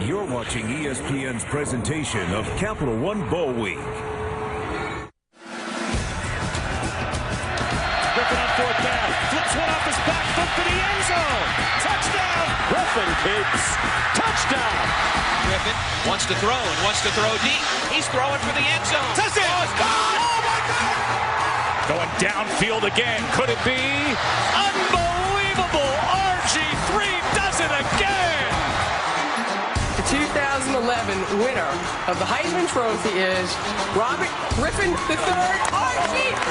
You're watching ESPN's presentation of Capital One Bowl Week. Griffin on fourth down. Flips one off his back foot for the end zone. Touchdown. Griffin kicks. Touchdown. Griffin wants to throw and wants to throw deep. He's throwing for the end zone. Touchdown. Oh, it's gone. Oh, my God. Going downfield again. Could it be? Unbelievable. RG3 does it again. The 2011 winner of the Heisman Trophy is Robert Griffin III, RG3.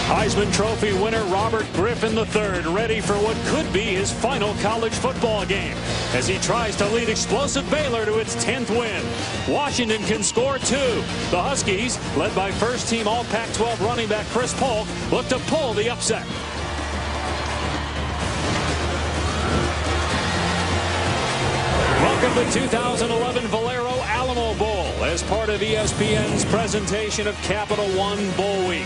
Heisman Trophy winner Robert Griffin III ready for what could be his final college football game as he tries to lead explosive Baylor to its 10th win. Washington can score 2. The Huskies, led by first-team All-Pac-12 running back Chris Polk, look to pull the upset. Welcome to 2011 Valero Alamo Bowl as part of ESPN's presentation of Capital One Bowl Week.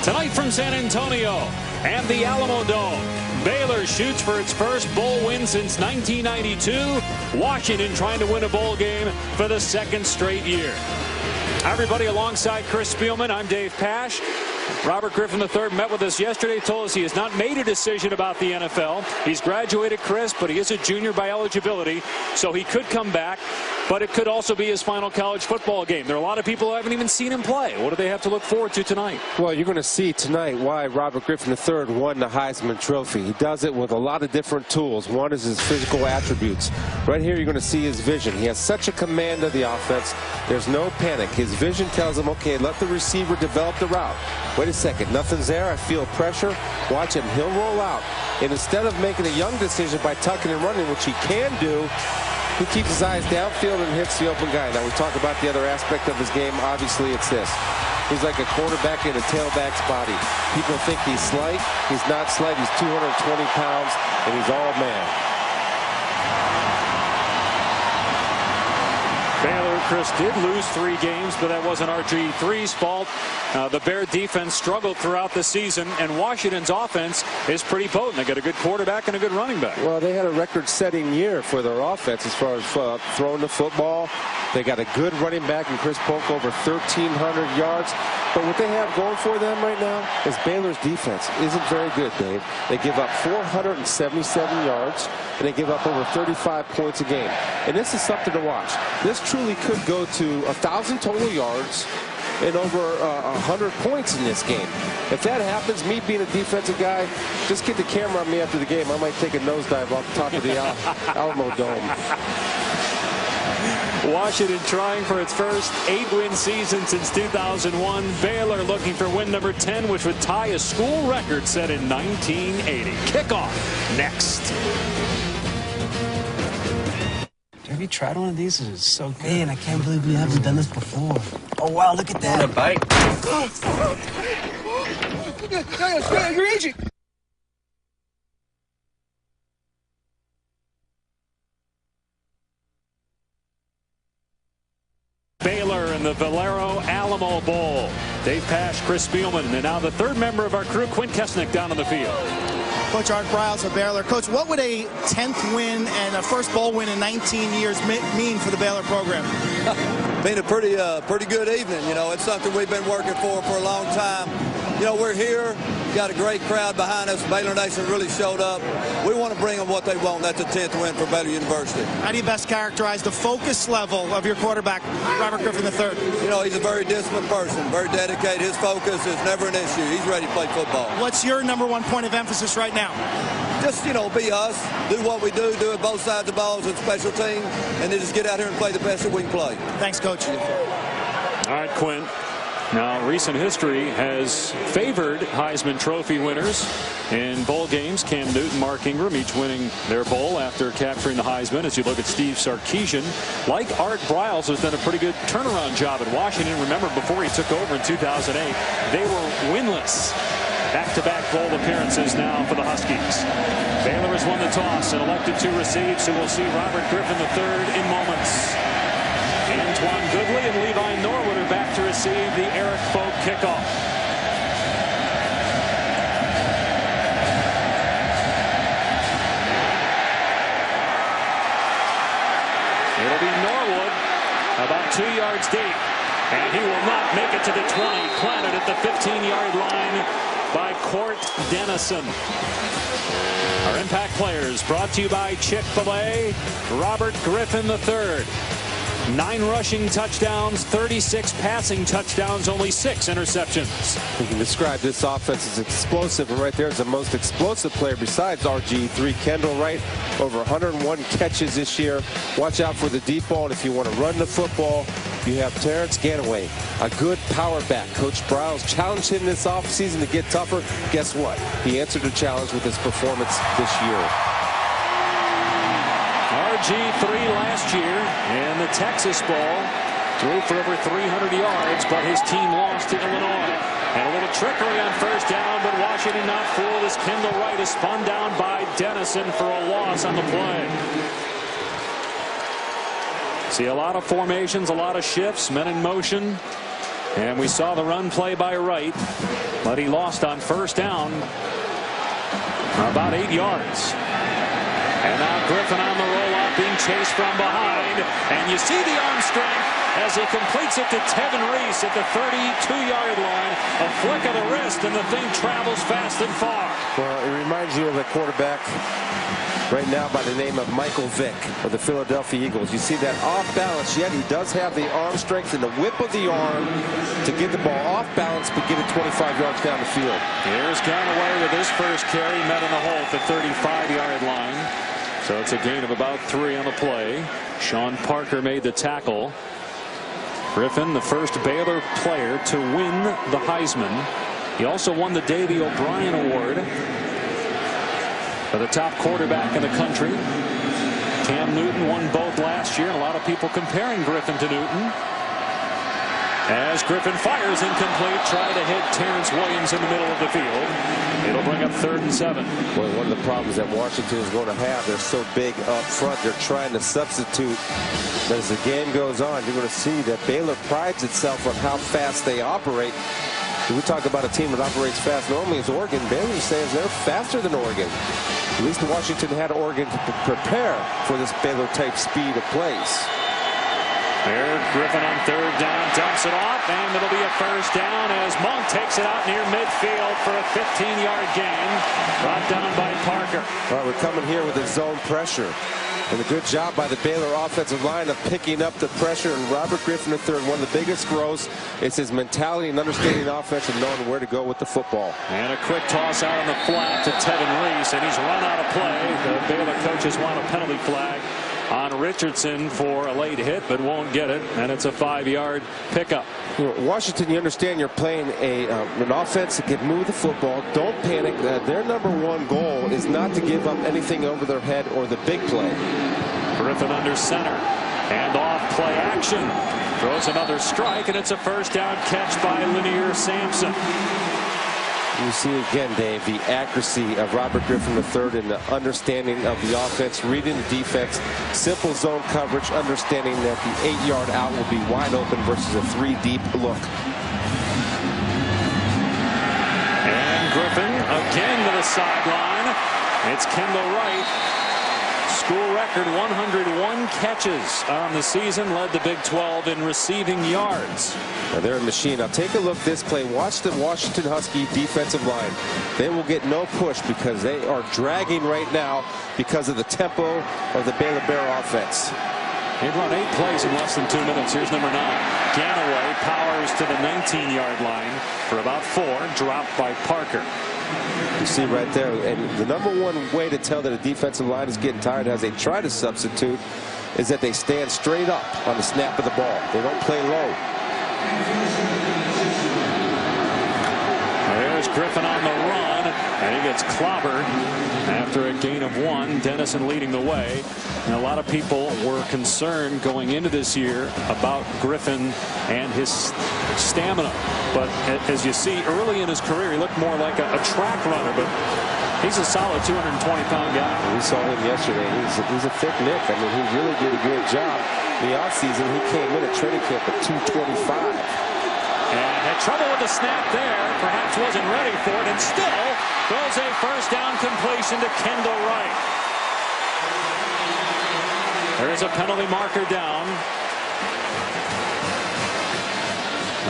Tonight from San Antonio and the Alamo Dome, Baylor shoots for its first bowl win since 1992. Washington trying to win a bowl game for the second straight year. Hi, everybody. Alongside Chris Spielman, I'm Dave Pasch. Robert Griffin III met with us yesterday, told us he has not made a decision about the NFL. He's graduated, Chris, but he is a junior by eligibility, so he could come back, but it could also be his final college football game. There are a lot of people who haven't even seen him play. What do they have to look forward to tonight? Well, you're going to see tonight why Robert Griffin III won the Heisman Trophy. He does it with a lot of different tools. One is his physical attributes. Right here, you're going to see his vision. He has such a command of the offense. There's no panic. His vision tells him, okay, let the receiver develop the route. Wait a second, nothing's there. I feel pressure. Watch him. He'll roll out. And instead of making a young decision by tucking and running, which he can do, he keeps his eyes downfield and hits the open guy. Now, we talk about the other aspect of his game. Obviously, it's this. He's like a quarterback in a tailback's body. People think he's slight. He's not slight. He's 220 pounds, and he's all man. Baylor, Chris, did lose 3 games, but that wasn't RG3's fault. The Bear defense struggled throughout the season, and Washington's offense is pretty potent. They got a good quarterback and a good running back. Well, they had a record-setting year for their offense as far as throwing the football. They got a good running back in Chris Polk, over 1,300 yards. But what they have going for them right now is Baylor's defense isn't very good, Dave. They give up 477 yards, and they give up over 35 points a game. And this is something to watch. This truly could go to 1,000 total yards and over 100 points in this game. If that happens, me being a defensive guy, just get the camera on me after the game. I might take a nosedive off the top of the Alamo Dome. Washington trying for its first 8-win season since 2001. Baylor looking for win number 10, which would tie a school record set in 1980. Kickoff next. Have you tried one of these? It's so good. Man, I can't believe we haven't done this before. Oh, wow, look at that. On a bike. You're aging. Baylor in the Valero Alamo Bowl. Dave Pasch, Chris Spielman, and now the third member of our crew, Quint Kesnick, down on the field. Coach Art Briles of Baylor. Coach, what would a 10th win and a first bowl win in 19 years mean for the Baylor program? Been a pretty good evening. You know, it's something we've been working for a long time. You know, we're here. Got a great crowd behind us. Baylor Nation really showed up. We want to bring them what they want. That's a 10th win for Baylor University. How do you best characterize the focus level of your quarterback, Robert Griffin III? You know, he's a very disciplined person, very dedicated. His focus is never an issue. He's ready to play football. What's your #1 point of emphasis right now? Just, you know, be us, do what we do it both sides of the balls and special team, and then just get out here and play the best that we can play. Thanks, Coach. All right, Quint. Now, recent history has favored Heisman Trophy winners in bowl games. Cam Newton, Mark Ingram, each winning their bowl after capturing the Heisman. As you look at Steve Sarkisian, like Art Briles, has done a pretty good turnaround job at Washington. Remember, before he took over in 2008, they were winless. Back-to-back bowl appearances now for the Huskies. Baylor has won the toss and elected to receive, so we'll see Robert Griffin III in moments. Antoine Goodley and Levi Norwood are back to receive the Eric Folk kickoff. 2 yards deep. And he will not make it to the 20. Planted at the 15-yard line by Court Dennison. Our impact players brought to you by Chick-fil-A. Robert Griffin III. 9 rushing touchdowns, 36 passing touchdowns, only 6 interceptions. You can describe this offense as explosive, and right there is the most explosive player besides RG3. Kendall Wright, over 101 catches this year. Watch out for the deep ball, and if you want to run the football, you have Terrence Ganaway, a good power back. Coach Briles challenged him this offseason to get tougher. Guess what? He answered the challenge with his performance this year. RG3 last year in the Texas Bowl threw for over 300 yards, but his team lost to Illinois. And a little trickery on first down, but Washington not fooled as Kendall Wright is spun down by Dennison for a loss on the play. See a lot of formations, a lot of shifts, men in motion. And we saw the run play by Wright, but he lost on first down about 8 yards. And now Griffin on the roll-off, being chased from behind. And you see the arm strength as he completes it to Tevin Reese at the 32-yard line. A flick of the wrist, and the thing travels fast and far. Well, it reminds you of a quarterback right now by the name of Michael Vick of the Philadelphia Eagles. You see that off balance, yet he does have the arm strength and the whip of the arm to get the ball off balance but get it 25 yards down the field. Here's Ganaway with his first carry, met in the hole at the 35-yard line. So it's a gain of about 3 on the play. Sean Parker made the tackle. Griffin, the first Baylor player to win the Heisman. He also won the Davey O'Brien Award for the top quarterback in the country. Cam Newton won both last year, and a lot of people comparing Griffin to Newton. As Griffin fires incomplete, trying to hit Terrence Williams in the middle of the field. It'll bring up 3rd and 7. Boy, one of the problems that Washington is going to have, they're so big up front, they're trying to substitute. But as the game goes on, you're going to see that Baylor prides itself on how fast they operate. When we talk about a team that operates fast normally is Oregon. Baylor says they're faster than Oregon. At least Washington had Oregon to prepare for this Baylor-type speed of plays. There, Griffin on 3rd down, dumps it off, and it'll be a first down as Monk takes it out near midfield for a 15-yard gain. Brought down by Parker. All right, we're coming here with a zone pressure. And a good job by the Baylor offensive line of picking up the pressure. And Robert Griffin III, one of the biggest growths is his mentality and understanding offense and knowing where to go with the football. And a quick toss out on the flat to Tevin Reese, and he's run out of play. The Baylor coaches want a penalty flag on Richardson for a late hit, but won't get it, and it's a 5-yard pickup. You know, Washington, you understand you're playing an offense that can move the football. Don't panic. Their #1 goal is not to give up anything over their head or the big play. Griffin under center, and off play action. Throws another strike, and it's a first down catch by Lanier Sampson. You see again, Dave, the accuracy of Robert Griffin III and the understanding of the offense, reading the defense, simple zone coverage, understanding that the 8-yard out will be wide open versus a 3-deep look. And Griffin again to the sideline. It's Kendall Wright. School record 101 catches on the season, led the Big 12 in receiving yards. Now they're a machine. Now take a look this play. Watch the Washington Husky defensive line. They will get no push because they are dragging right now because of the tempo of the Baylor Bear offense. They've run 8 plays in less than 2 minutes. Here's number 9. Ganaway powers to the 19-yard line for about 4, dropped by Parker. You see right there, and the #1 way to tell that a defensive line is getting tired as they try to substitute is that they stand straight up on the snap of the ball. They don't play low. There's Griffin on the run, and he gets clobbered after a gain of 1. Dennison leading the way. And a lot of people were concerned going into this year about Griffin and his stamina. But as you see, early in his career, he looked more like a track runner, but he's a solid 220-pound guy. We saw him yesterday. He's a thick Nick. I mean, he really did a great job. In the offseason, he came in at training camp at 225. And had trouble with the snap there. Perhaps wasn't ready for it, and still throws a first down completion to Kendall Wright. There is a penalty marker down.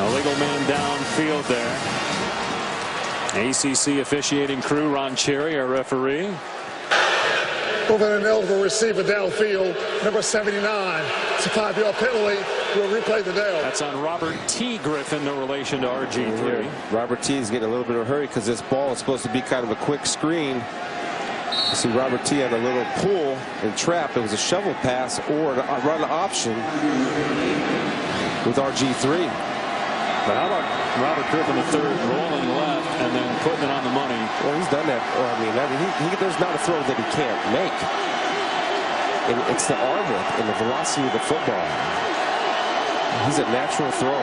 Illegal man downfield there. ACC officiating crew, Ron Cherry, our referee. Moving an eligible receiver downfield, number 79. It's a 5-yard penalty. We'll replay the down. That's on Robert T. Griffin, no relation to RG3. Robert T. is getting a little bit of a hurry because this ball is supposed to be kind of a quick screen. You see Robert T. had a little pull and trap. It was a shovel pass or a run option with RG3. But how about Robert Griffin III rolling left and then putting it on the money? Well, he's done that. Well, I mean, there's not a throw that he can't make. It's the arm width and the velocity of the football. He's a natural throw.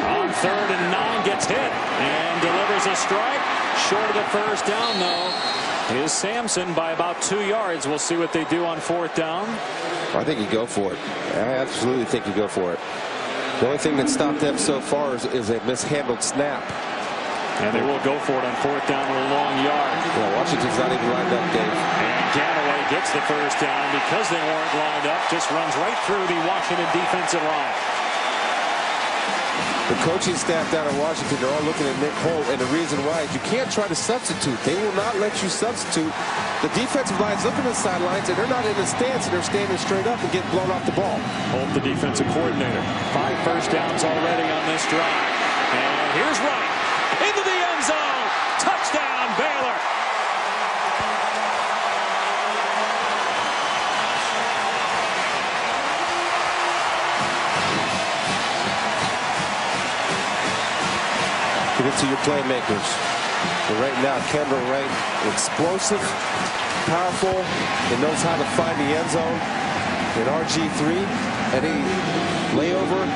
On 3rd and 9, gets hit and delivers a strike. Short of the first down, though, is Sampson by about 2 yards. We'll see what they do on 4th down. I think you go for it. I absolutely think you go for it. The only thing that stopped them so far is a mishandled snap. And they will go for it on 4th down with a long yard. Yeah, Washington's not even lined up, Dave. And Ganaway gets the first down because they weren't lined up. Just runs right through the Washington defensive line. The coaching staff down in Washington, they're all looking at Nick Holt, and the reason why is you can't try to substitute. They will not let you substitute. The defensive line's looking at the sidelines, and they're not in a stance, and they're standing straight up and getting blown off the ball. Holt, the defensive coordinator. 5 first downs already on this drive. And here's Wright into the end zone. Touchdown, Baylor. Get it to your playmakers. But right now, Kendall Wright, explosive, powerful, and knows how to find the end zone. And RG3, any layover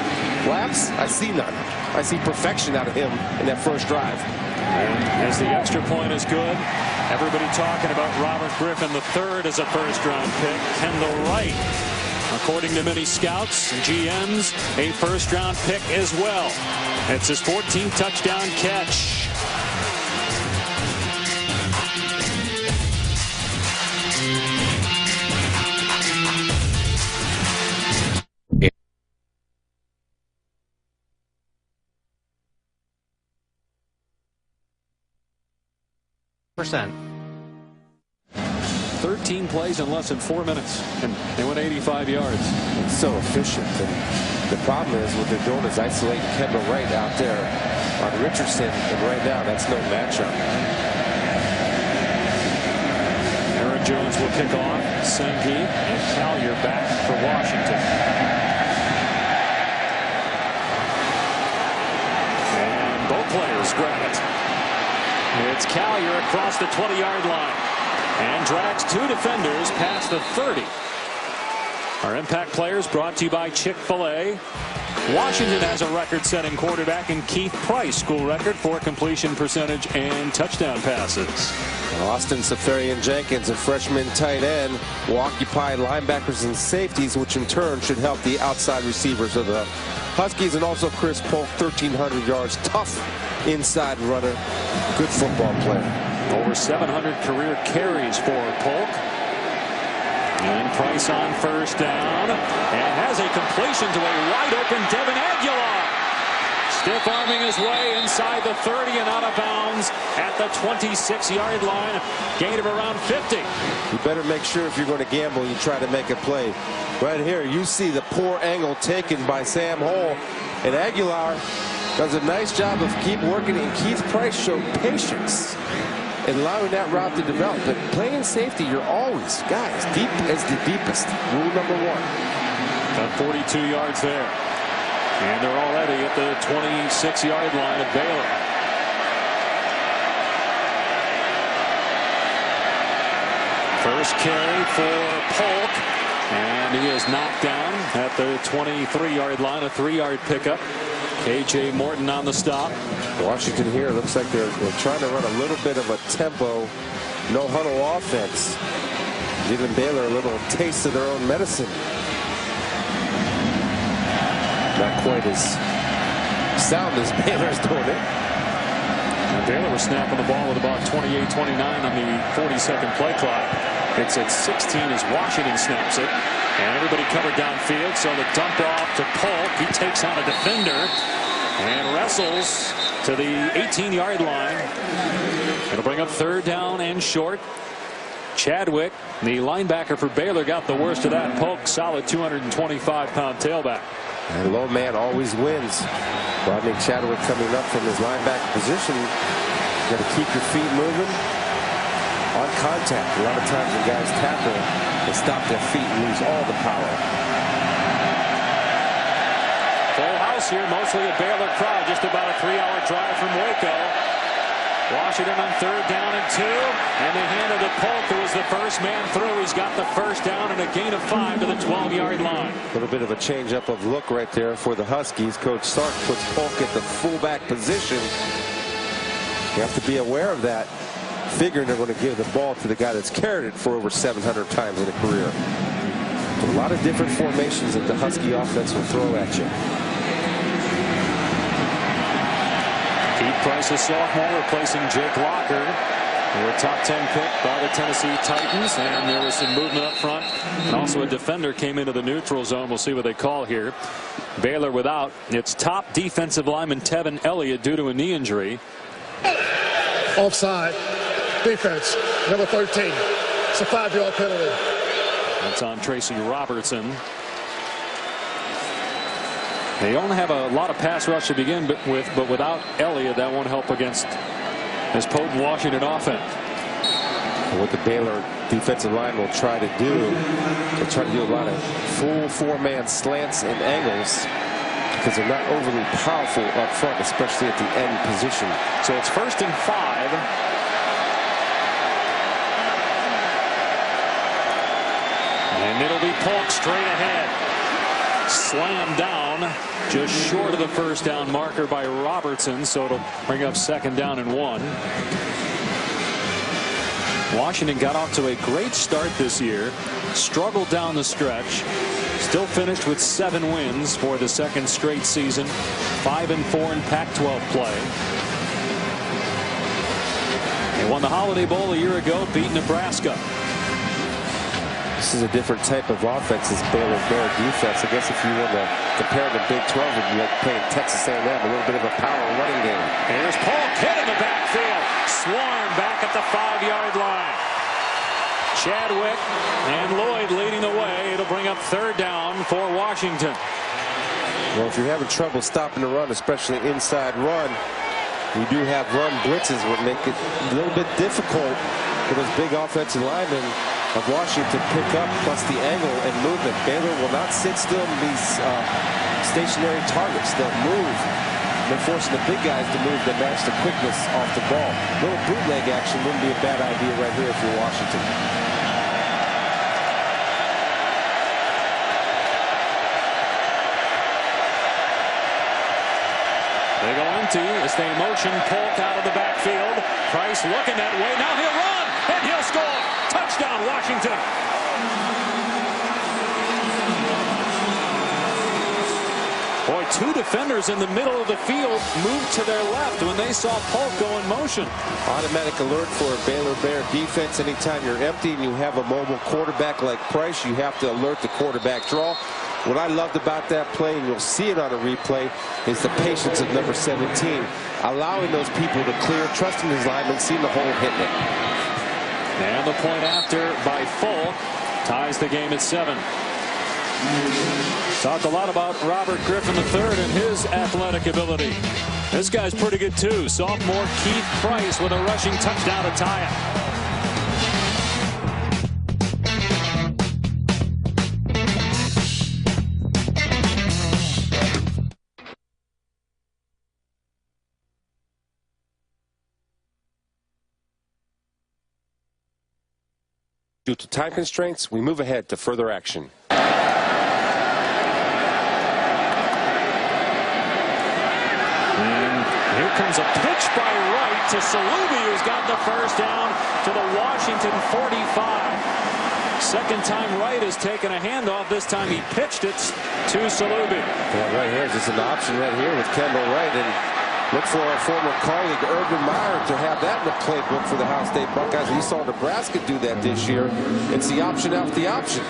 laps, I see none. I see perfection out of him in that first drive. And as the extra point is good, everybody talking about Robert Griffin III as a first-round pick. Kendall Wright, according to many scouts and GMs, a first-round pick as well. It's his 14th touchdown catch. %. 13 plays in less than 4 minutes, and they went 85 yards. It's so efficient. And the problem is what they're doing is isolating Kendall Wright out there on Richardson, and right now that's no matchup. Aaron Jones will kick off. Sengi and Collier back for Washington. And both players grab it. It's Collier across the 20-yard line and drags 2 defenders past the 30. Our impact players brought to you by Chick-fil-A. Washington has a record-setting quarterback in Keith Price, school record for completion percentage and touchdown passes. Austin Safarian-Jenkins, a freshman tight end, will occupy linebackers and safeties, which in turn should help the outside receivers of the Huskies, and also Chris Polk, 1,300 yards, tough inside runner, good football player. Over 700 career carries for Polk. And Price on first down and has a completion to a wide open Devin Aguilar. Stiff arming his way inside the 30 and out of bounds at the 26-yard line. Gain of around 50. You better make sure if you're going to gamble, you try to make a play. Right here, you see the poor angle taken by Sam Hole, and Aguilar does a nice job of keep working, and Keith Price showed patience in allowing that route to develop. But playing safety, you're always, guys, deep as the deepest. Rule number 1. Got 42 yards there. And they're already at the 26-yard line of Baylor. First carry for Polk. And he is knocked down at the 23-yard line, a 3-yard pickup. KJ Morton on the stop. Washington here looks like they're trying to run a little bit of a tempo, no huddle offense, giving Baylor a little taste of their own medicine. Not quite as sound as Baylor's doing it. And Baylor was snapping the ball with about 28-29 on the 40-second play clock. It's at 16 as Washington snaps it. And everybody covered downfield, so the dump off to Polk. He takes on a defender and wrestles to the 18-yard line. It'll bring up 3rd down and short. Chadwick, the linebacker for Baylor, got the worst of that. Polk, solid 225-pound tailback. And low man always wins. Rodney Chadwick coming up from his linebacker position. You got to keep your feet moving on contact. A lot of times when guys tackle, they stop their feet and lose all the power. Full house here, mostly a Baylor crowd, just about a 3-hour drive from Waco. Washington on 3rd down and 2, and they hand it to Polk, who was the first man through. He's got the 1st down and a gain of 5 to the 12-yard line. A little bit of a change up of look right there for the Huskies. Coach Sark puts Polk at the fullback position. You have to be aware of that, figuring they're going to give the ball to the guy that's carried it for over 700 times in a career. A lot of different formations that the Husky offense will throw at you. Price, a sophomore, replacing Jake Locker. They were a top 10 pick by the Tennessee Titans, and there was some movement up front. And also a defender came into the neutral zone. We'll see what they call here. Baylor without its top defensive lineman Tevin Elliott due to a knee injury. Offside. Defense. Number 13. It's a 5-yard penalty. That's on Tracy Robertson. They don't have a lot of pass rush to begin with, but without Elliott, that won't help against this potent Washington offense. What the Baylor defensive line will try to do, they'll try to do a lot of full 4-man slants and angles because they're not overly powerful up front, especially at the end position. So it's 1st and 5. And it'll be Polk straight ahead. Slammed down just short of the 1st down marker by Robertson, so it'll bring up 2nd down and 1. Washington got off to a great start this year, struggled down the stretch, still finished with 7 wins for the 2nd straight season, 5-4 in Pac-12 play. They won the Holiday Bowl a year ago, beat Nebraska. This is a different type of offense as Baylor Bear defense. I guess if you were to compare the Big 12, it would be like playing Texas A&M, a little bit of a power running game. Here's Polk hit in the backfield. Swarm back at the 5-yard line. Chadwick and Lloyd leading the way. It'll bring up 3rd down for Washington. Well, if you're having trouble stopping the run, especially inside run, we do have run blitzes would make it a little bit difficult for those big offensive linemen of Washington to pick up, plus the angle and movement. Baylor will not sit still in these stationary targets. They'll move. They're forcing the big guys to move to match the quickness off the ball. A little bootleg action wouldn't be a bad idea right here if you're Washington. They go empty. They stay in motion. Polk out of the backfield. Price looking that way. Now he'll run, and he'll score. Touchdown, Washington. Boy, 2 defenders in the middle of the field moved to their left when they saw Polk go in motion. Automatic alert for a Baylor Bear defense. Anytime you're empty and you have a mobile quarterback like Price, you have to alert the quarterback draw. What I loved about that play, and you'll see it on a replay, is the patience of number 17, allowing those people to clear, trusting his linemen, seeing the hole, hitting it. And the point after by Folk ties the game at 7. Talked a lot about Robert Griffin III and his athletic ability. This guy's pretty good too. Sophomore Keith Price with a rushing touchdown to tie it. Due to time constraints, we move ahead to further action. And here comes a pitch by Wright to Salubi, who's got the 1st down to the Washington 45. Second time Wright has taken a handoff. This time he pitched it to Salubi. Yeah, right here is just an option right here with Kendall Wright, and Look for our former colleague Urban Meyer to have that in the playbook for the Ohio State Buckeyes. We saw Nebraska do that this year. It's the option after the option.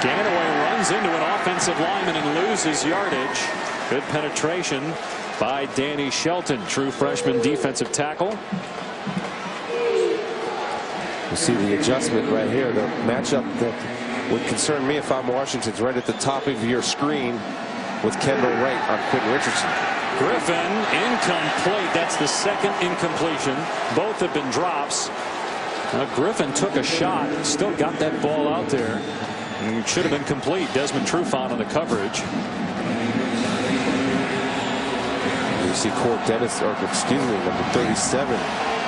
Ganaway runs into an offensive lineman and loses yardage. Good penetration by Danny Shelton, true freshman defensive tackle. You see the adjustment right here. The matchup that would concern me if I'm Washington's right at the top of your screen with Kendall Wright on Quentin Richardson. Griffin incomplete. That's the second incompletion. Both have been drops. Griffin took a shot, still got that ball out there. It should have been complete. Desmond Trufant on the coverage. You see Court Dennis, or excuse me, number 37,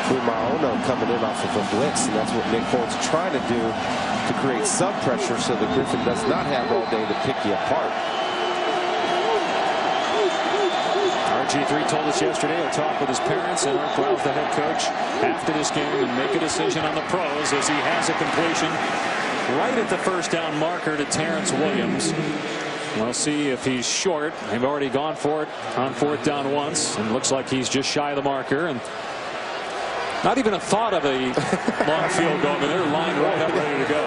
Fumaono coming in off of a blitz, and that's what Nick Holt's trying to do to create some pressure so that Griffin does not have all day to pick you apart. RG3 told us yesterday he'll talk with his parents and Art Briles, the head coach, after this game and make a decision on the pros, as he has a completion right at the first down marker to Terrence Williams. We'll see if he's short. They've already gone for it on fourth down once, and looks like he's just shy of the marker. And not even a thought of a long field goal. I mean, they're lined right up, ready to go.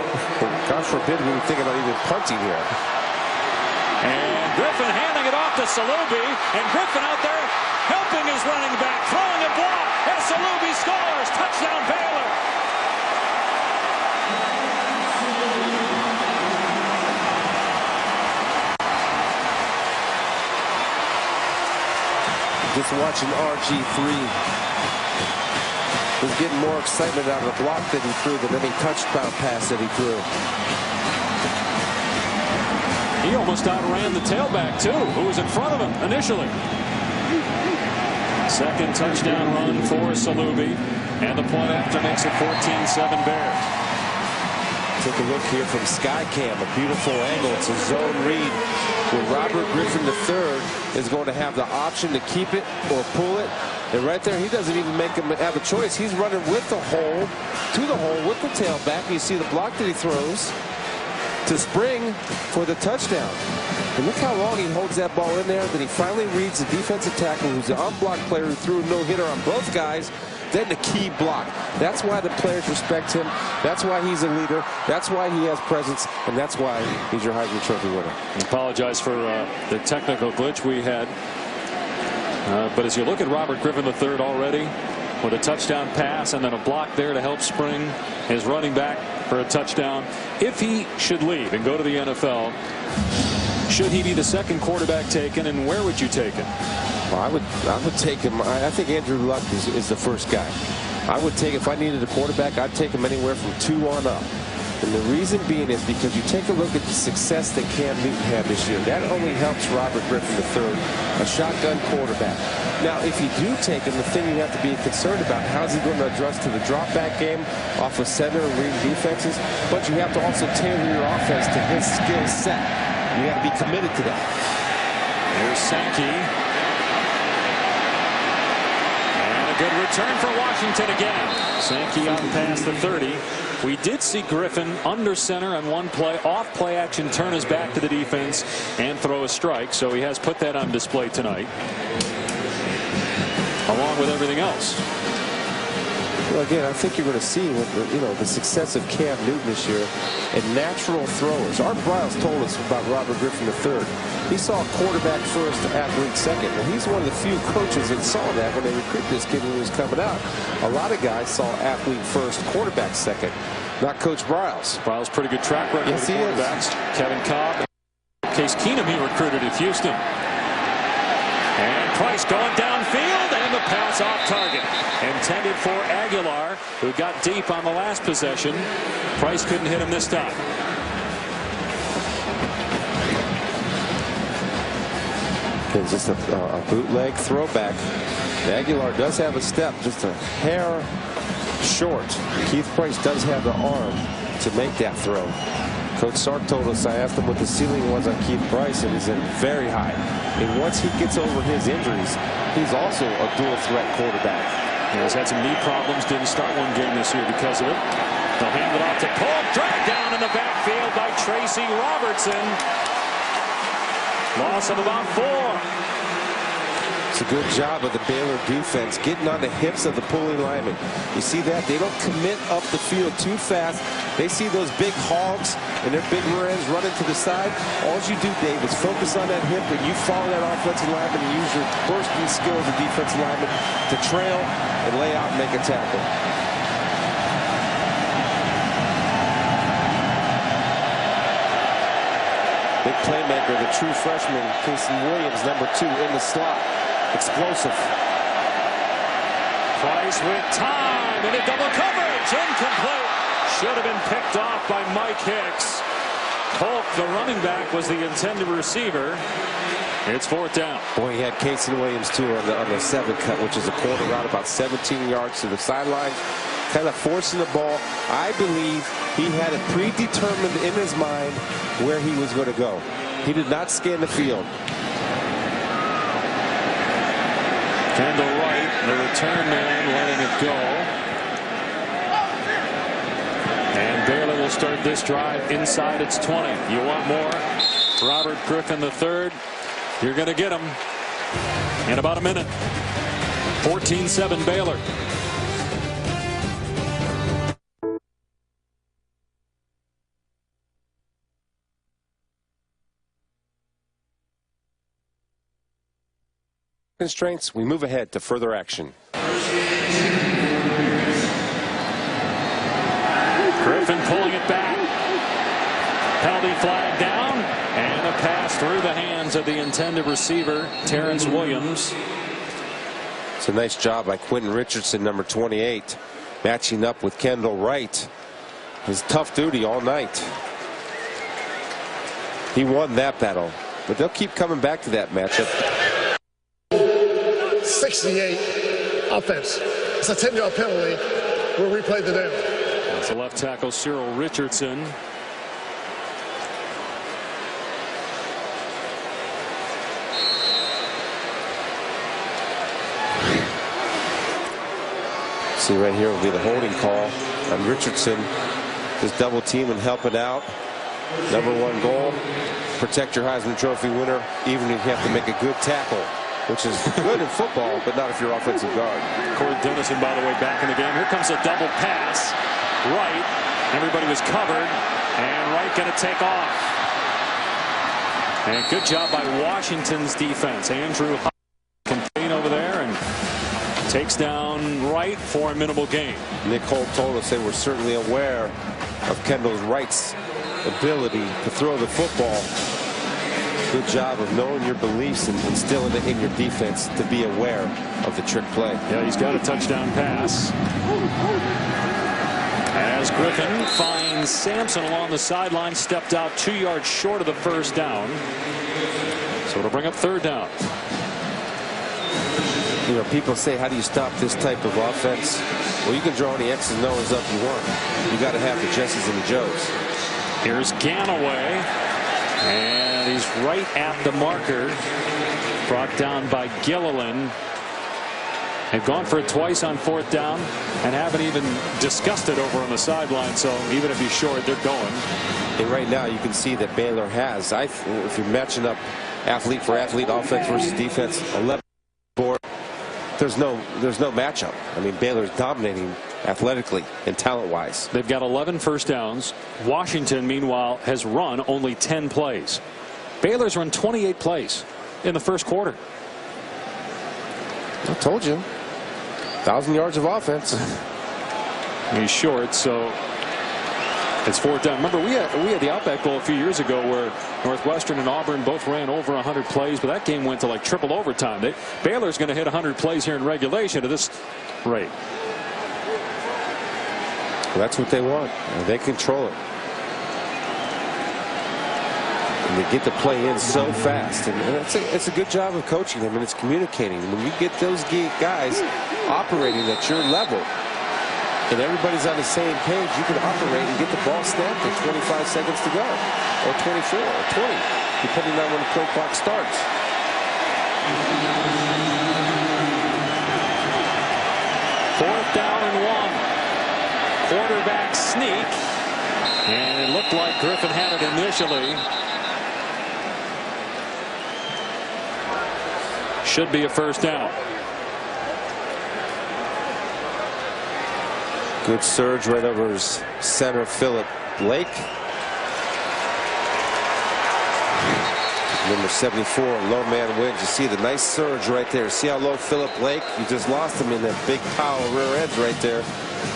God forbid we think about even punting here. And Griffin handing it off to Salubi, and Griffin out there helping his running back, throwing a block, and Salubi scores. Touchdown Baylor. Just watching RG3. Was getting more excitement out of the block that he threw than any touchdown pass that he threw. He almost outran the tailback too, who was in front of him initially. Second touchdown run for Salubi, and the point after makes it 14-7 Bears. Take a look here from Skycam, a beautiful angle. It's a zone read where Robert Griffin III is going to have the option to keep it or pull it. And right there, he doesn't even make him have a choice. He's running with the hole, to the hole with the tailback. You see the block that he throws to spring for the touchdown. And look how long he holds that ball in there. Then he finally reads the defensive tackle, who's the unblocked player who threw a no-hitter on both guys. Then the key block. That's why the players respect him. That's why he's a leader. That's why he has presence. And that's why he's your Heisman Trophy winner. I apologize for the technical glitch we had. But as you look at Robert Griffin III already, with a touchdown pass and then a block there to help spring his running back for a touchdown. If he should leave and go to the NFL, should he be the second quarterback taken, and where would you take him? Well, I would take him. I think Andrew Luck is the first guy. I would take, if I needed a quarterback, I'd take him anywhere from 2 on up. And the reason being is because you take a look at the success that Cam Newton had this year. That only helps Robert Griffin III, a shotgun quarterback. Now, if you do take him, the thing you have to be concerned about, how's he going to adjust to the drop-back game off of center and reading defenses? But you have to also tailor your offense to his skill set. You got to be committed to that. Here's Sankey. And a good return for Washington again. Sankey out past the 30. We did see Griffin under center on one play, off play action, turn his back to the defense and throw a strike. So he has put that on display tonight, along with everything else. Well, again, I think you're going to see with the success of Cam Newton this year and natural throwers. Art Briles told us about Robert Griffin III. He saw quarterback first, athlete second. Well, he's one of the few coaches that saw that when they recruited this kid when he was coming out. A lot of guys saw athlete first, quarterback second. Not Coach Briles. Briles pretty good track record with quarterbacks. Kevin Cobb, Case Keenum he recruited at Houston. And Price going downfield, and the pass off target. Intended for Aguilar, who got deep on the last possession. Price couldn't hit him this time. It's just a bootleg throwback. Aguilar does have a step, just a hair short. Keith Price does have the arm to make that throw. Coach Sark told us, I asked him what the ceiling was on Keith Price, and he said very high. And once he gets over his injuries, he's also a dual threat quarterback. He's had some knee problems, didn't start one game this year because of it. They'll hand it off to Polk. Dragged down in the backfield by Tracy Robertson. Loss of about 4. It's a good job of the Baylor defense getting on the hips of the pulling linemen. You see that? They don't commit up the field too fast. They see those big hogs and their big rear ends running to the side. All you do, Dave, is focus on that hip and you follow that offensive lineman and use your bursting skills as a defensive lineman to trail and lay out and make a tackle. Big playmaker, the true freshman, Casey Williams, number 2 in the slot. Explosive. Price with time and a double coverage. Incomplete. Should have been picked off by Mike Hicks. Polk, the running back, was the intended receiver. It's 4th down. Boy, he had Casey Williams too on the 7 cut, which is a corner route about 17 yards to the sideline, kind of forcing the ball. I believe he had it predetermined in his mind where he was going to go. He did not scan the field. Kendall Wright, the return man, letting it go. And Baylor will start this drive inside its 20. You want more? Robert Griffin III. You're going to get him in about a minute. 14-7 Baylor. Constraints, we move ahead to further action. Griffin pulling it back. Penalty flag down, and a pass through the hands of the intended receiver, Terrence Williams. It's a nice job by Quentin Richardson, number 28, matching up with Kendall Wright. His tough duty all night. He won that battle, but they'll keep coming back to that matchup. 68 offense. It's a 10-yard penalty. We'll replay the down. That's the left tackle, Cyril Richardson. See right here will be the holding call on Richardson. Just double team and help it out. Number 1 goal. Protect your Heisman Trophy winner, even if you have to make a good tackle, which is good in football, but not if you're offensive guard. Corey Dennison, by the way, back in the game. Here comes a double pass. Wright. Everybody was covered. And Wright going to take off. And good job by Washington's defense. Andrew contained over there and takes down Wright for a minimal gain. Nick Holt told us they were certainly aware of Kendall Wright's ability to throw the football. Good job of knowing your beliefs and instilling it in your defense to be aware of the trick play. Yeah, he's got a touchdown pass. As Griffin finds Sampson along the sideline, stepped out 2 yards short of the first down. So it'll bring up 3rd down. You know, people say, how do you stop this type of offense? Well, you can draw any X's and O's up you want. You got to have the Jessies and the Joes. Here's Ganaway. And he's right at the marker. Brought down by Gilliland. They've gone for it twice on 4th down and haven't even discussed it over on the sideline. So even if he's short, they're going. And right now you can see that Baylor has, if you're matching up athlete for athlete, offense versus defense, 11 board, there's no matchup. I mean, Baylor's dominating athletically and talent-wise. They've got 11 first downs. Washington, meanwhile, has run only 10 plays. Baylor's run 28 plays in the first quarter. I told you. 1,000 yards of offense. He's short, so it's 4th down. Remember, we had the Outback Bowl a few years ago where Northwestern and Auburn both ran over 100 plays, but that game went to like triple overtime. Baylor's going to hit 100 plays here in regulation at this rate. Well, that's what they want. They control it. And they get the play in so fast. And it's a good job of coaching them, and it's communicating. When you get those guys operating at your level and everybody's on the same page, you can operate and get the ball snapped at 25 seconds to go, or 24, or 20, depending on when the play clock starts. Fourth down and 1. quarterback sneak. And it looked like Griffin had it initially. Should be a first down. Good surge right over his center, Philip Blake. Number 74, low man wins. You see the nice surge right there. See how low Philip Blake? You just lost him in that big pile of rear ends right there.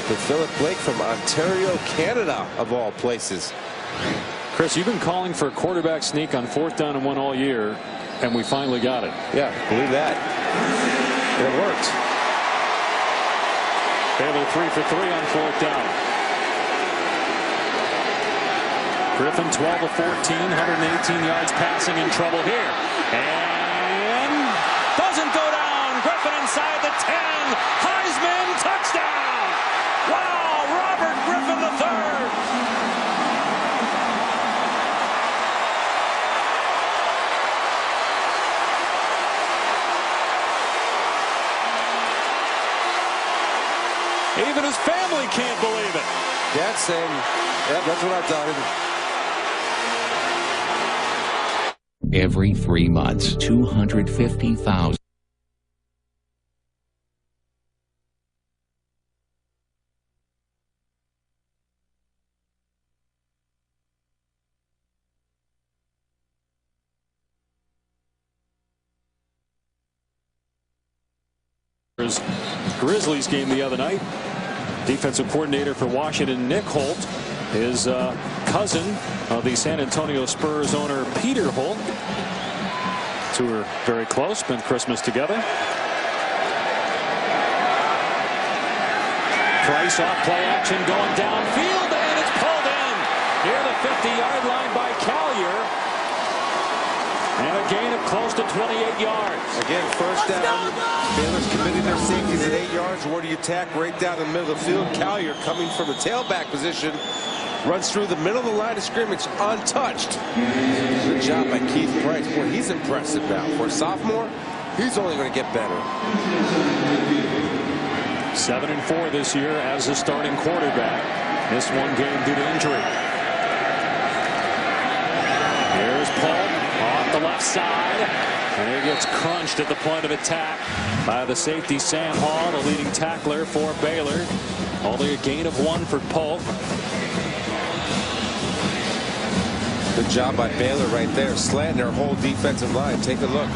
But Philip Blake from Ontario, Canada, of all places. Chris, you've been calling for a quarterback sneak on 4th down and 1 all year, and we finally got it. Yeah, believe that. And it worked. Baylor 3 for 3 on 4th down. Griffin 12 of 14, 118 yards passing, in trouble here. And doesn't go down. Griffin inside the 10. Heisman touchdown. Wow, Robert Griffin III. Even his family can't believe it. Dad's saying, yeah, that's what I thought. Every 3 months, 250,000. Grizzlies game the other night. Defensive coordinator for Washington, Nick Holt, his cousin of the San Antonio Spurs owner, Peter Holt. Two are very close, spent Christmas together. Price off play action going downfield, and it's pulled in near the 50-yard line by Collier. And a gain of close to 28 yards. Again, first down. Baylor's committing their safeties at 8 yards. Where do you tack? Right down the middle of the field. Collier coming from the tailback position. Runs through the middle of the line of scrimmage untouched. Good job by Keith Price. Boy, he's impressive now. For a sophomore, he's only going to get better. 7-4 this year as a starting quarterback. Missed one game due to injury. Here's Paul off the left side. And he gets crunched at the point of attack by the safety Sam Hall, the leading tackler for Baylor. Only a gain of 1 for Polk. Good job by Baylor right there, slanting their whole defensive line. Take a look.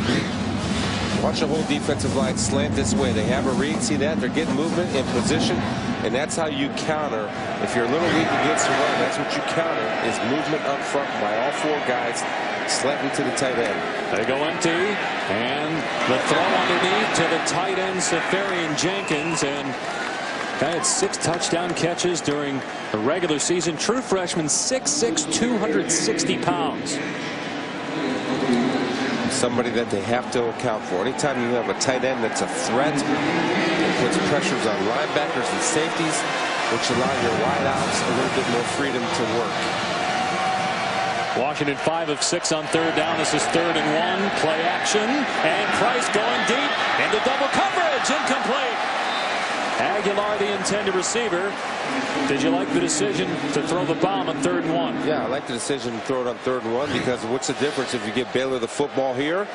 Watch the whole defensive line slant this way. They have a read. See that? They're getting movement in position, and that's how you counter. If you're a little weak against the run, that's what you counter, is movement up front by all 4 guys slanting to the tight end. They go empty, and the throw underneath to the tight end, Safarian Jenkins, and guy had 6 touchdown catches during the regular season. True freshman, 6'6", 260 pounds. Somebody that they have to account for. Anytime you have a tight end that's a threat, it puts pressures on linebackers and safeties, which allow your wideouts a little bit more freedom to work. Washington 5 of 6 on 3rd down. This is 3rd and 1. Play action, and Price going deep into double coverage. Incomplete. Aguilar, the intended receiver. Did you like the decision to throw the bomb on 3rd and 1? Yeah, I like the decision to throw it on 3rd and 1, because what's the difference if you give Baylor the football here?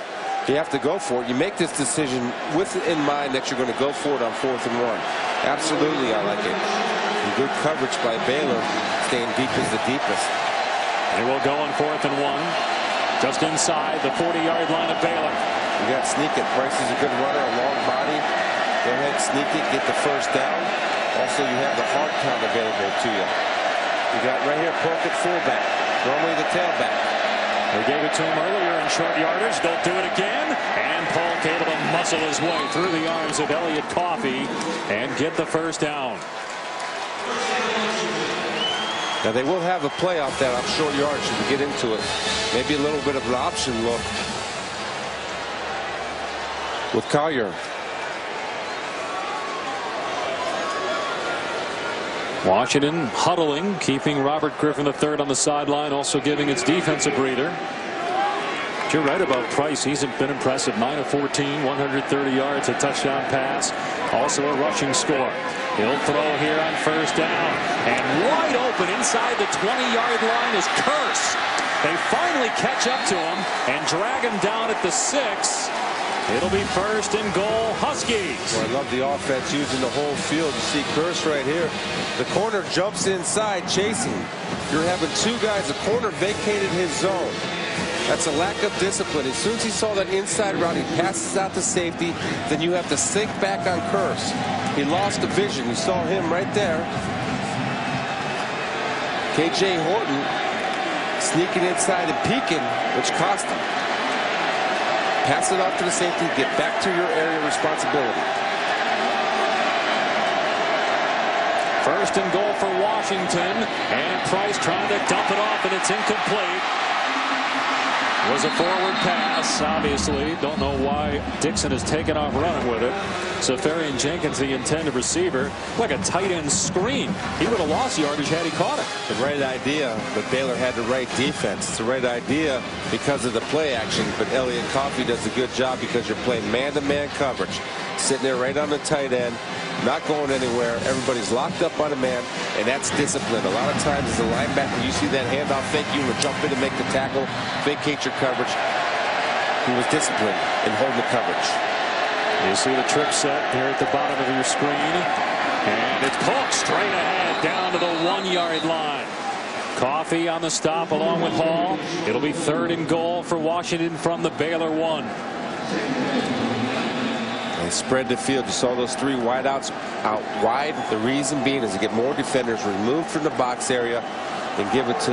You have to go for it. You make this decision with in mind that you're going to go for it on 4th and 1. Absolutely, I like it. And good coverage by Baylor, staying deep is the deepest. They will go on 4th and 1. Just inside the 40-yard line of Baylor. You got to sneak it. Price is a good runner, a long body. Go ahead, sneak it, get the first down. Also, you have the hard count available to you. You got right here, Polk at fullback. Normally the tailback. They gave it to him earlier in short yardage. They'll do it again. And Polk able to muscle his way through the arms of Elliott Coffey and get the first down. Now they will have a play off that off short yardage to get into it. Maybe a little bit of an option look with Collier. Washington huddling, keeping Robert Griffin III on the sideline, also giving its defense a breather. But you're right about Price. He's been impressive. 9 of 14, 130 yards, a touchdown pass, also a rushing score. He'll throw here on first down. And wide open inside the 20-yard line is Curse. They finally catch up to him and drag him down at the 6. It'll be first and goal, Huskies. Well, I love the offense using the whole field. You see Curse right here. The corner jumps inside, chasing. You're having two guys. The corner vacated his zone. That's a lack of discipline. As soon as he saw that inside route, he passes out to safety. Then you have to sink back on Curse. He lost the vision. You saw him right there. K.J. Horton sneaking inside and peeking, which cost him. Pass it off to the safety. Get back to your area of responsibility. First and goal for Washington. And Price trying to dump it off, and it's incomplete. Was a forward pass, obviously. Don't know why Dixon has taken off running with it. Safarian Jenkins, the intended receiver, like a tight end screen. He would have lost yardage had he caught it. The right idea, but Baylor had the right defense. It's the right idea because of the play action, but Elliott Coffey does a good job because you're playing man-to-man coverage. Sitting there right on the tight end, not going anywhere. Everybody's locked up on a man, and that's discipline. A lot of times as a linebacker, you see that handoff fake, you would jump in and make the tackle, vacate your coverage. He was disciplined in holding the coverage. You see the trick set here at the bottom of your screen. And it's poked straight ahead down to the 1-yard line. Coffey on the stop along with Hall. It'll be third and goal for Washington from the Baylor 1. They spread the field. You saw those three wideouts out wide. The reason being is to get more defenders removed from the box area and give it to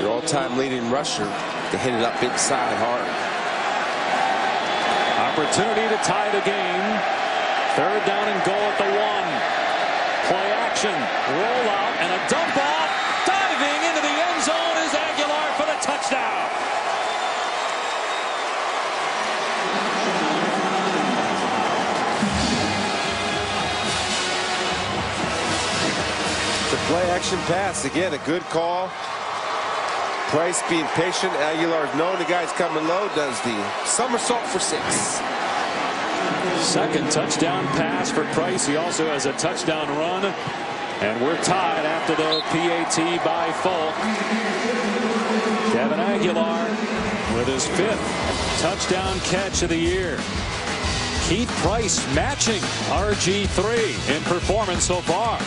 your all-time leading rusher to hit it up inside hard. Opportunity to tie the game. Third down and goal at the 1. Play action, roll out, and a dump off. Diving into the end zone is Aguilar for the touchdown. The play action pass. Again, a good call. Price being patient. Aguilar known the guy's coming low. Does the somersault for 6. Second touchdown pass for Price. He also has a touchdown run. And we're tied after the PAT by Folk. Kevin Aguilar with his 5th touchdown catch of the year. Keith Price matching RG3 in performance so far.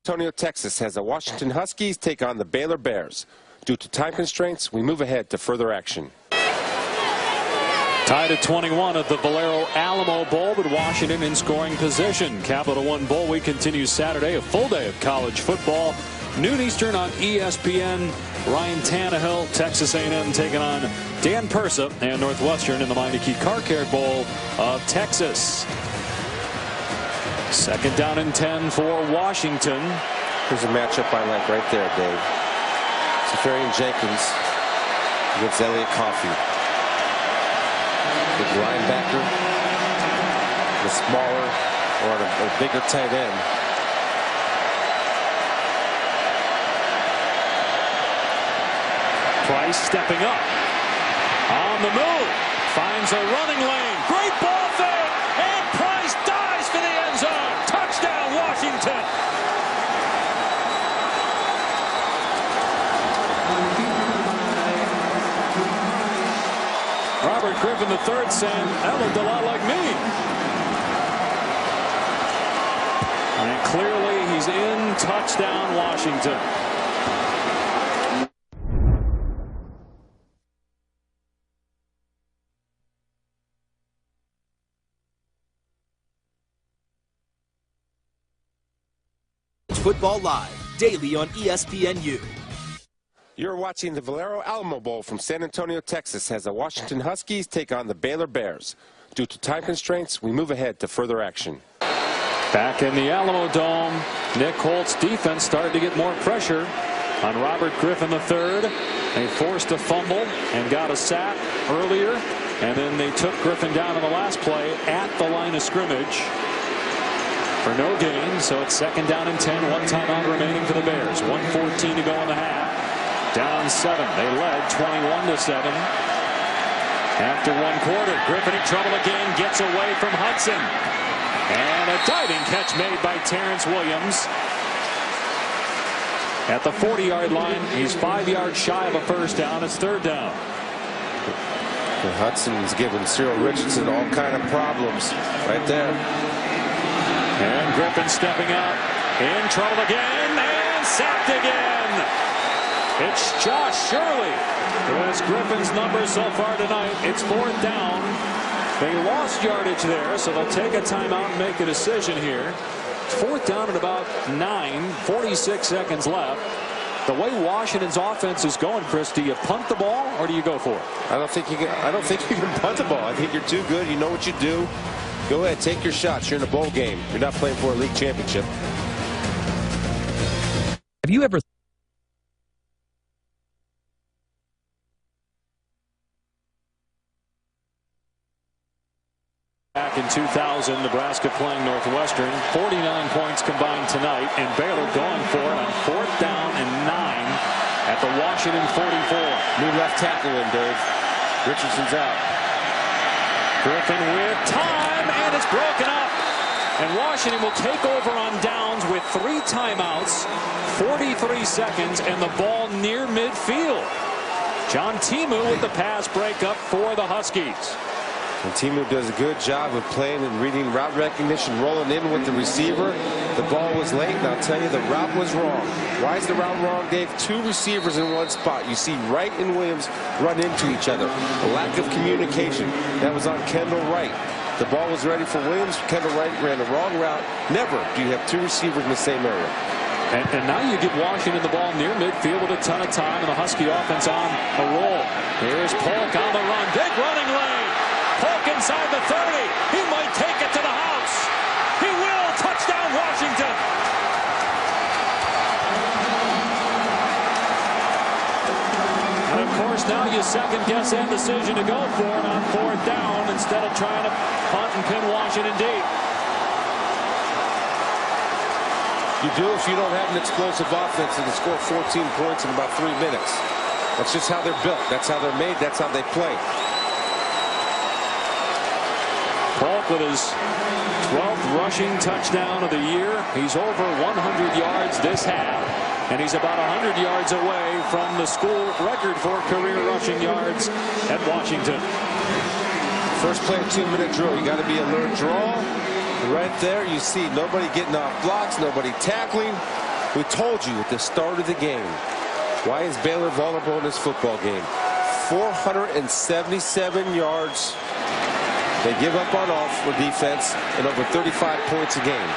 Antonio, Texas has the Washington Huskies take on the Baylor Bears. Due to time constraints, we move ahead to further action. Tied at 21 at the Valero Alamo Bowl, but Washington in scoring position. Capital One Bowl week continues Saturday, a full day of college football. Noon Eastern on ESPN. Ryan Tannehill, Texas A&M taking on Dan Persa and Northwestern in the Meineke Car Care Bowl of Texas. Second down and 10 for Washington. Here's a matchup I like right there, Dave. Safarian Jenkins against Elliott Coffey. The linebacker, the smaller or a bigger tight end. Price stepping up. On the move. Finds a running lane. Great ball fake. And Price dives for the end zone. Touchdown, Washington. Robert Griffin III saying, that looked a lot like me. And clearly he's in. Touchdown, Washington. Football Live, daily on ESPNU. You're watching the Valero Alamo Bowl from San Antonio, Texas, as the Washington Huskies take on the Baylor Bears. Due to time constraints, we move ahead to further action. Back in the Alamo Dome, Nick Holt's defense started to get more pressure on Robert Griffin III. They forced a fumble and got a sack earlier, and then they took Griffin down in the last play at the line of scrimmage. for no gain. So it's 2nd down and 10. 1 timeout remaining for the Bears. 1:14 to go in the half. Down 7. They led 21-7. After 1 quarter, Griffin in trouble again. Gets away from Hudson. And a diving catch made by Terrence Williams. At the 40-yard line, he's 5 yards shy of a first down. It's 3rd down. And Hudson's giving Cyril Richardson all kind of problems right there. And Griffin stepping out. In trouble again. And sacked again. It's Josh Shirley who has Griffin's number so far tonight. It's 4th down. They lost yardage there, so they'll take a timeout and make a decision here. 4th down at about 9. 46 seconds left. The way Washington's offense is going, Chris, do you punt the ball or do you go for it? I don't think you can punt the ball. I think you're too good. You know what you do. Go ahead, take your shots. You're in a bowl game. You're not playing for a league championship. Have you ever back in 2000, Nebraska playing Northwestern, 49 points combined tonight, and Baylor going for it on 4th down and 9 at the Washington 44. New left tackle in, Dave. Richardson's out. Griffin with time, and it's broken up. And Washington will take over on downs with 3 timeouts, 43 seconds, and the ball near midfield. John Timu with the pass breakup for the Huskies. And Timu does a good job of playing and reading route recognition, rolling in with the receiver. The ball was late, and I'll tell you, the route was wrong. Why is the route wrong, Dave? 2 receivers in one spot. You see Wright and Williams run into each other. A lack of communication. That was on Kendall Wright. The ball was ready for Williams. Kendall Wright ran the wrong route. Never do you have 2 receivers in the same area. And now you give Washington the ball near midfield with a ton of time, and the Husky offense on a roll. Here's Polk on the run. Big running lane. Polk inside the 30. He might take it to the house. He will. Touchdown, Washington. And of course, now you second guess that decision to go for it on 4th down instead of trying to punt and pin Washington deep. You do if you don't have an explosive offense and to score 14 points in about 3 minutes. That's just how they're built. That's how they're made. That's how they play. Polk with his 12th rushing touchdown of the year. He's over 100 yards this half, and he's about 100 yards away from the school record for career rushing yards at Washington. First play, 2-minute drill. You got to be alert. Draw. Right there, you see nobody getting off blocks, nobody tackling. We told you at the start of the game. Why is Baylor vulnerable in this football game? 477 yards. They give up on defense and over 35 points a game.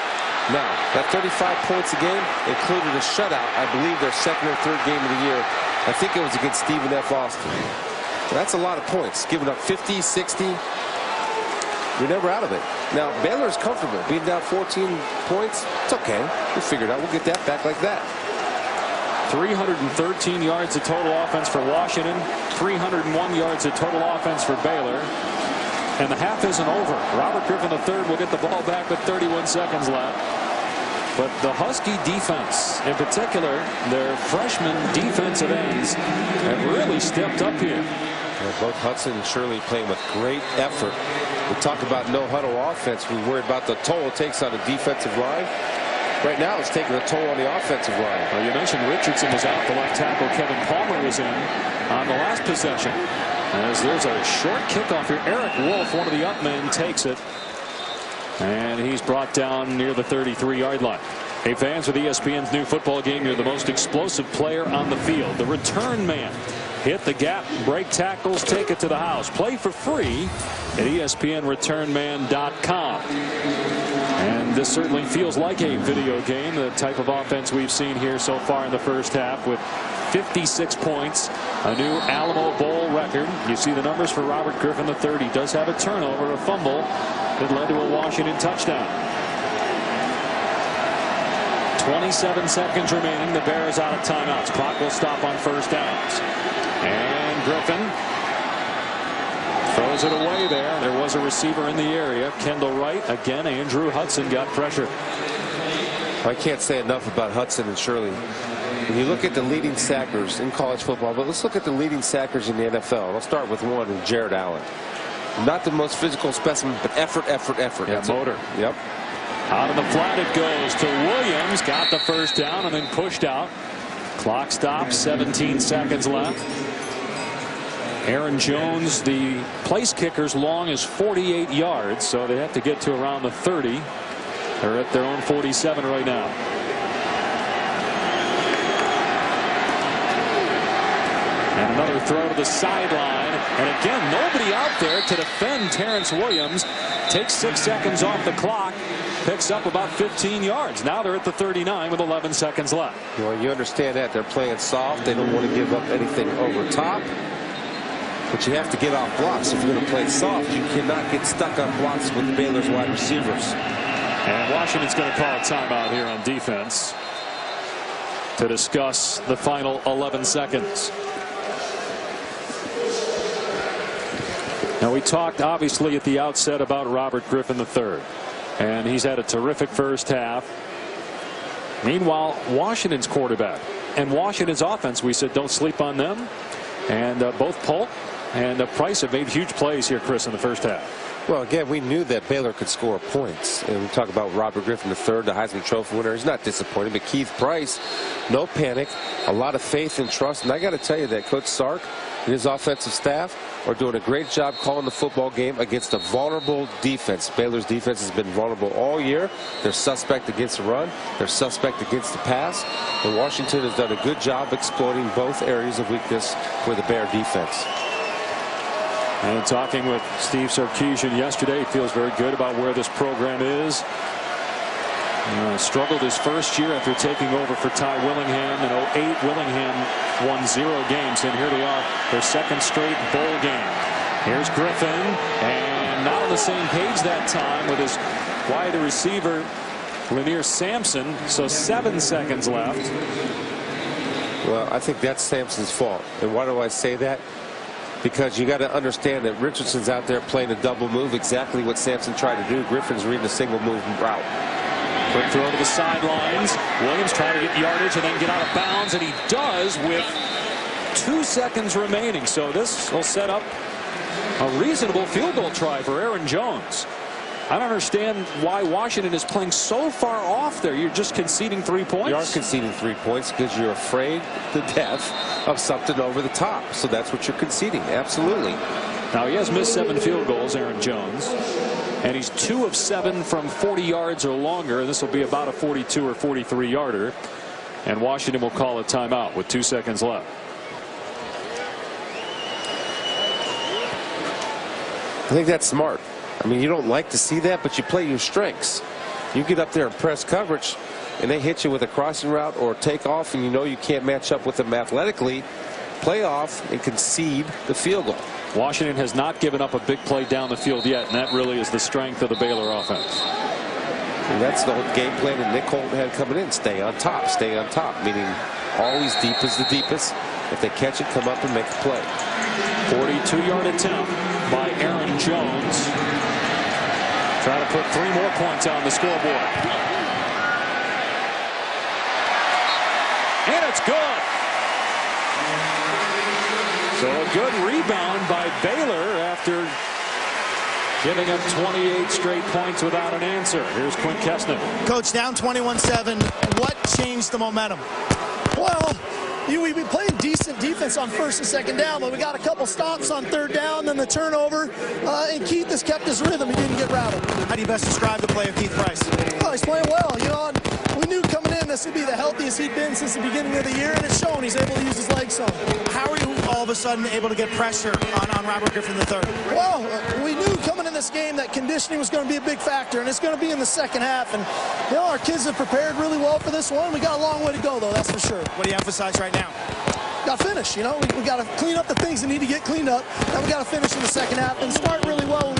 Now, that 35 points a game included a shutout, I believe their 2nd or 3rd game of the year. I think it was against Stephen F. Austin. So that's a lot of points. Giving up 50, 60. You're never out of it. Now, Baylor's comfortable. Being down 14 points, it's okay. We'll figure it out. We'll get that back like that. 313 yards of total offense for Washington. 301 yards of total offense for Baylor. And the half isn't over. Robert Griffin III will get the ball back with 31 seconds left. But the Husky defense, in particular, their freshman defensive ends, have really stepped up here. Both Hudson and Shirley playing with great effort. We talk about no huddle offense. We worry about the toll it takes on the defensive line. Right now, it's taking a toll on the offensive line. Well, you mentioned Richardson was out. The left tackle Kevin Palmer was in on the last possession. As there's a short kickoff here. Eric Wolf, one of the up men, takes it. And he's brought down near the 33-yard line. Hey, fans, with ESPN's new football game, you're the most explosive player on the field. The return man. Hit the gap, break tackles, take it to the house. Play for free at ESPNReturnMan.com. And this certainly feels like a video game, the type of offense we've seen here so far in the first half with 56 points, a new Alamo Bowl record. You see the numbers for Robert Griffin III. He does have a turnover, a fumble that led to a Washington touchdown. 27 seconds remaining. The Bears out of timeouts. Clock will stop on first downs. And Griffin Throws it away there. There was a receiver in the area. Kendall Wright. Again, Andrew Hudson got pressure. I can't say enough about Hudson and Shirley. When you look at the leading sackers in college football, but let's look at the leading sackers in the NFL. I'll start with one, Jared Allen. Not the most physical specimen, but effort. Yeah, that's motor. Yep. Out of the flat it goes to Williams. Got the first down and then pushed out. Clock stops. 17 seconds left. Aaron Jones, the place kicker's long as 48 yards, so they have to get to around the 30. They're at their own 47 right now. And another throw to the sideline. And again, nobody out there to defend Terrence Williams. Takes 6 seconds off the clock. Picks up about 15 yards. Now they're at the 39 with 11 seconds left. Well, you understand that. They're playing soft. They don't want to give up anything over top. But you have to get off blocks. If you're going to play soft, you cannot get stuck on blocks with Baylor's wide receivers. And Washington's going to call a timeout here on defense to discuss the final 11 seconds. Now, we talked obviously at the outset about Robert Griffin III, and he's had a terrific first half. Meanwhile, Washington's quarterback and Washington's offense, we said don't sleep on them. And both Polk and Price have made huge plays here, Chris, in the first half. Well, again, we knew that Baylor could score points. And we talk about Robert Griffin III, the Heisman Trophy winner. He's not disappointed. But Keith Price, no panic, a lot of faith and trust. And I got to tell you that Coach Sark and his offensive staff are doing a great job calling the football game against a vulnerable defense. Baylor's defense has been vulnerable all year. They're suspect against the run. They're suspect against the pass. And Washington has done a good job exploiting both areas of weakness for the Bear defense. And talking with Steve Sarkisian yesterday, he feels very good about where this program is. Struggled his first year after taking over for Ty Willingham. In 2008, Willingham won 0 games, and here they are, their second straight bowl game. Here's Griffin, and not on the same page that time with his wide receiver, Lanier Sampson. So 7 seconds left. Well, I think that's Sampson's fault. And why do I say that? Because you got to understand that Richardson's out there playing a double move, exactly what Sampson tried to do. Griffin's reading a single move route. Quick throw to the sidelines. Williams trying to get yardage and then get out of bounds, and he does with 2 seconds remaining. So this will set up a reasonable field goal try for Aaron Jones. I don't understand why Washington is playing so far off there. You're just conceding 3 points. You are conceding 3 points because you're afraid to death of something over the top. So that's what you're conceding. Absolutely. Now he has missed 7 field goals, Aaron Jones. And he's 2 of 7 from 40 yards or longer. And this will be about a 42 or 43 yarder. And Washington will call a timeout with 2 seconds left. I think that's smart. I mean, you don't like to see that, but you play your strengths. You get up there and press coverage, and they hit you with a crossing route or take off, and you know you can't match up with them athletically. Play off and concede the field goal. Washington has not given up a big play down the field yet, and that really is the strength of the Baylor offense. And that's the whole game plan that Nick Holton had coming in. Stay on top, meaning always deep is the deepest. If they catch it, come up and make a play. 42-yard attempt by Aaron Jones. Trying to put 3 more points on the scoreboard. And it's good. So a good rebound by Baylor after giving up 28 straight points without an answer. Here's Quint Kessner. Coach, down 21-7. What changed the momentum? Well, we've been playing decent defense on 1st and 2nd down, but we got a couple stops on 3rd down, then the turnover, and Keith has kept his rhythm. He didn't get rattled. How do you best describe the play of Keith Price? Oh, he's playing well. You know, we knew coming in this would be the healthiest he'd been since the beginning of the year, and it's shown. He's able to use his legs some. How are you all of a sudden able to get pressure on Robert Griffin III? Well, we knew coming in this game that conditioning was going to be a big factor, and it's going to be in the 2nd half. And you know, our kids have prepared really well for this one. We got a long way to go, though, that's for sure. What do you emphasize right now? Got to finish, you know. We got to clean up the things that need to get cleaned up, and we got to finish in the 2nd half and start really well when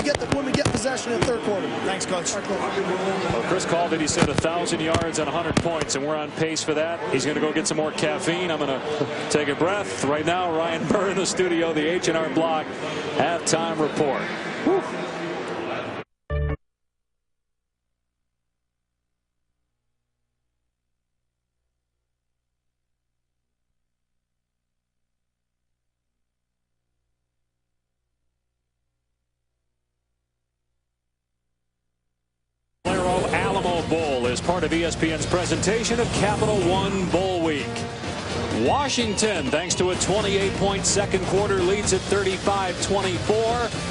we get possession. possession in the third quarter. Thanks, Coach. Well, Chris called it. He said 1,000 yards and 100 points, and we're on pace for that. He's going to go get some more caffeine. I'm going to take a breath. Right now, Ryan Burr in the studio, the H&R Block halftime report. Whew. Alamo Bowl is part of ESPN's presentation of Capital One Bowl Week. Washington, thanks to a 28-point second quarter, leads at 35-24.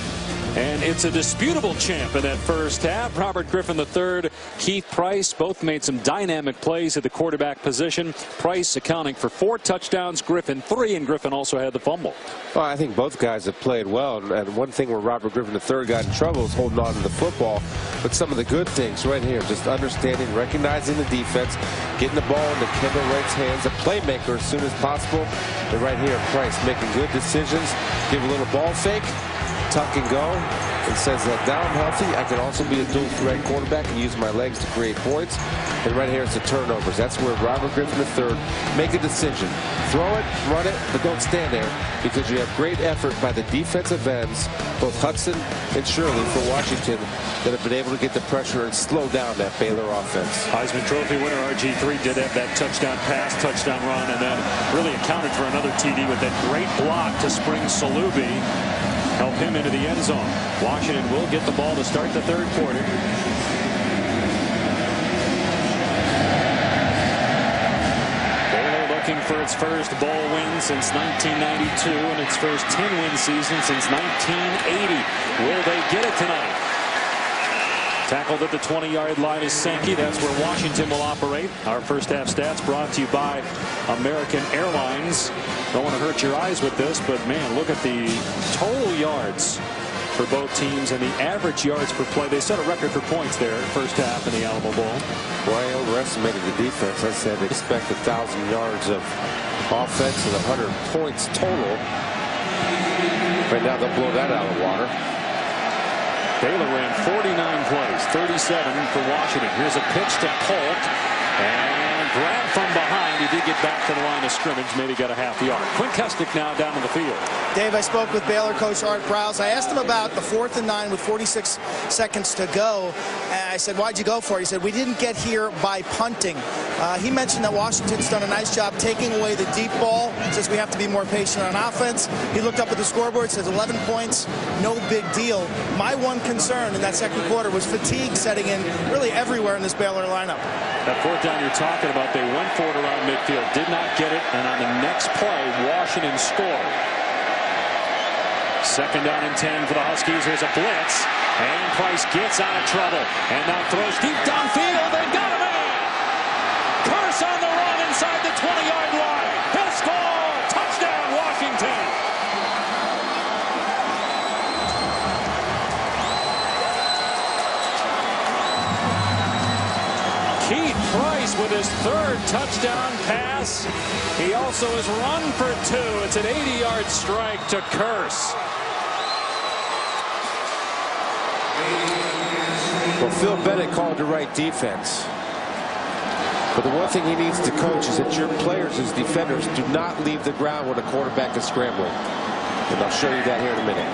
And it's a disputable champ in that first half. Robert Griffin III, Keith Price both made some dynamic plays at the quarterback position. Price accounting for 4 touchdowns, Griffin 3, and Griffin also had the fumble. Well, I think both guys have played well. And one thing where Robert Griffin III got in trouble is holding on to the football. But some of the good things right here, just understanding, recognizing the defense, getting the ball into Kendall Wright's hands, a playmaker as soon as possible. And right here, Price making good decisions, give a little ball fake, tuck and go, and says that now I'm healthy, I can also be a dual threat quarterback and use my legs to create points. And right here it's the turnovers. That's where Robert Griffin III make a decision. Throw it, run it, but don't stand there, because you have great effort by the defensive ends, both Hudson and Shirley for Washington, that have been able to get the pressure and slow down that Baylor offense. Heisman Trophy winner RG3 did have that touchdown pass, touchdown run, and then really accounted for another TD with that great block to spring Salubi. Help him into the end zone. Washington will get the ball to start the third quarter. Baylor looking for its first bowl win since 1992 and its first 10-win season since 1980. Will they get it tonight? Tackled at the 20-yard line is Sankey. That's where Washington will operate. Our first half stats brought to you by American Airlines. Don't want to hurt your eyes with this, but man, look at the total yards for both teams and the average yards per play. They set a record for points there first half in the Alamo Bowl. Well, I overestimated the defense. I said expect 1,000 yards of offense and 100 points total. Right now they'll blow that out of the water. Baylor ran 49 plays, 37 for Washington. Here's a pitch to Polk, and grab from behind. He did get back to the line of scrimmage, maybe got a half yard. Quint Kestic now down on the field. Dave, I spoke with Baylor coach Art Browse. I asked him about the 4th and 9 with 46 seconds to go. And I said, why'd you go for it? He said, we didn't get here by punting. He mentioned that Washington's done a nice job taking away the deep ball. Says we have to be more patient on offense. He looked up at the scoreboard, says 11 points, no big deal. My one concern in that second quarter was fatigue setting in really everywhere in this Baylor lineup. That 4th down you're talking about, they went for it around midfield, did not get it, and on the next play, Washington scored. 2nd down and 10 for the Huskies. Here's a blitz, and Price gets out of trouble, and now throws deep downfield. They've got a man. Curse on the run inside the 20-yard line. He'll score. Touchdown, Washington. Keith Price with his 3rd touchdown pass. He also has run for 2. It's an 80-yard strike to Curse. Well, Phil Bennett called the right defense. But the one thing he needs to coach is that your players as defenders do not leave the ground when a quarterback is scrambling. And I'll show you that here in a minute.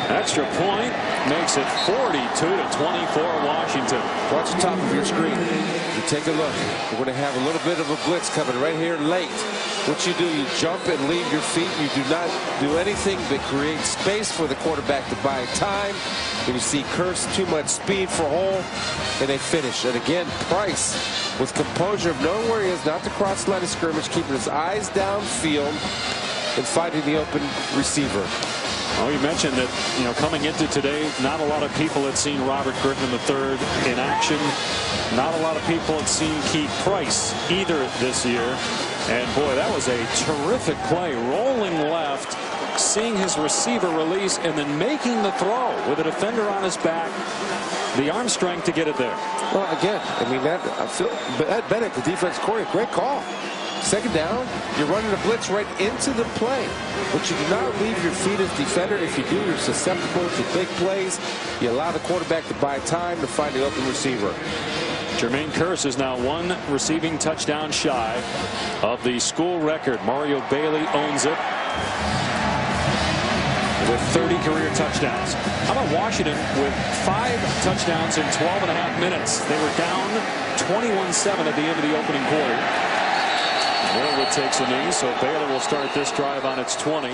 Extra point makes it 42-24 Washington. Watch the top of your screen. You take a look. We're going to have a little bit of a blitz coming right here late. What you do, you jump and leave your feet. You do not do anything but create space for the quarterback to buy time. When you see Curse, too much speed for hole, and they finish. And again, Price with composure of knowing where he is, not to cross the line of scrimmage, keeping his eyes downfield and finding the open receiver. Well, you mentioned that, coming into today, not a lot of people had seen Robert Griffin III in action. Not a lot of people had seen Keith Price either this year. And boy, that was a terrific play. Rolling left, seeing his receiver release, and then making the throw with a defender on his back. The arm strength to get it there. Well, again, I mean, Bennett, the defense coordinator, great call. Second down, you're running a blitz right into the play. But you do not leave your feet as defender. If you do, you're susceptible to big plays. You allow the quarterback to buy time to find the open receiver. Jermaine Kearse is now one receiving touchdown shy of the school record. Mario Bailey owns it with 30 career touchdowns. How about Washington with 5 touchdowns in 12.5 minutes? They were down 21-7 at the end of the opening quarter. Norwood takes a knee, so Baylor will start this drive on its 20.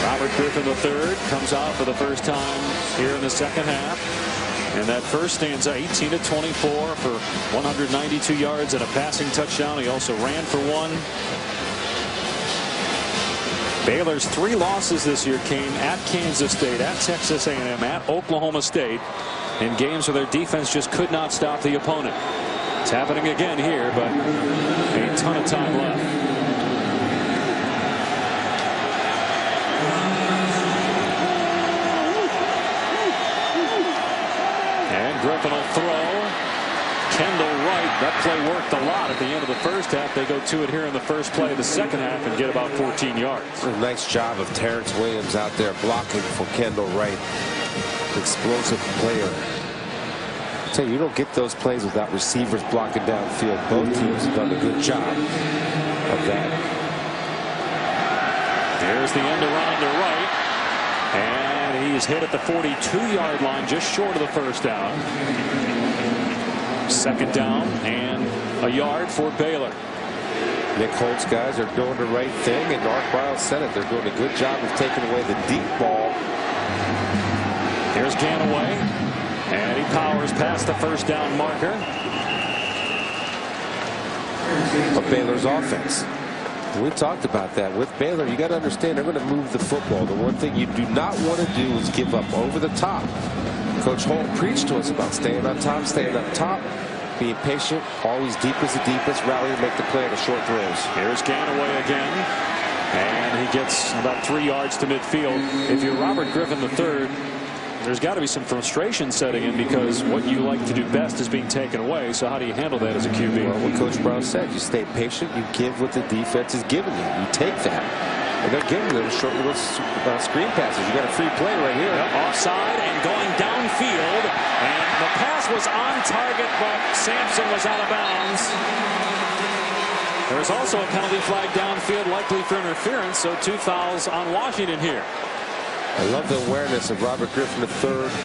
Robert Griffin III comes out for the first time here in the second half. And that first stanza, 18 of 24 for 192 yards and a passing touchdown. He also ran for 1. Baylor's 3 losses this year came at Kansas State, at Texas A&M, at Oklahoma State, in games where their defense just could not stop the opponent. It's happening again here, but a ton of time left. Griffin will throw. Kendall Wright. That play worked a lot at the end of the first half. They go to it here in the first play of the second half and get about 14 yards. A nice job of Terrence Williams out there blocking for Kendall Wright. Explosive player. I tell you, you don't get those plays without receivers blocking downfield. Both teams have done a good job of that. There's the end around to Wright. And he's hit at the 42-yard line, just short of the first down. Second down and a yard for Baylor. Nick Holt's guys are doing the right thing, and Art Briles said it. They're doing a good job of taking away the deep ball. Here's Ganaway, and he powers past the first down marker. But Baylor's offense. We talked about that. With Baylor, you got to understand they're going to move the football. The one thing you do not want to do is give up over the top. Coach Holt preached to us about staying on top, being patient, always deep as the deepest, rally to make the play on the short throws. Here's Ganaway again, and he gets about 3 yards to midfield. If you're Robert Griffin III, there's got to be some frustration setting in, because what you like to do best is being taken away. So how do you handle that as a QB? Well, what Coach Brown said, you stay patient, you give what the defense is giving you. You take that. And they're giving little short little screen passes. You got a free play right here. Yep, offside and going downfield. And the pass was on target, but Sampson was out of bounds. There's also a penalty flag downfield, likely for interference. So 2 fouls on Washington here. I love the awareness of Robert Griffin III.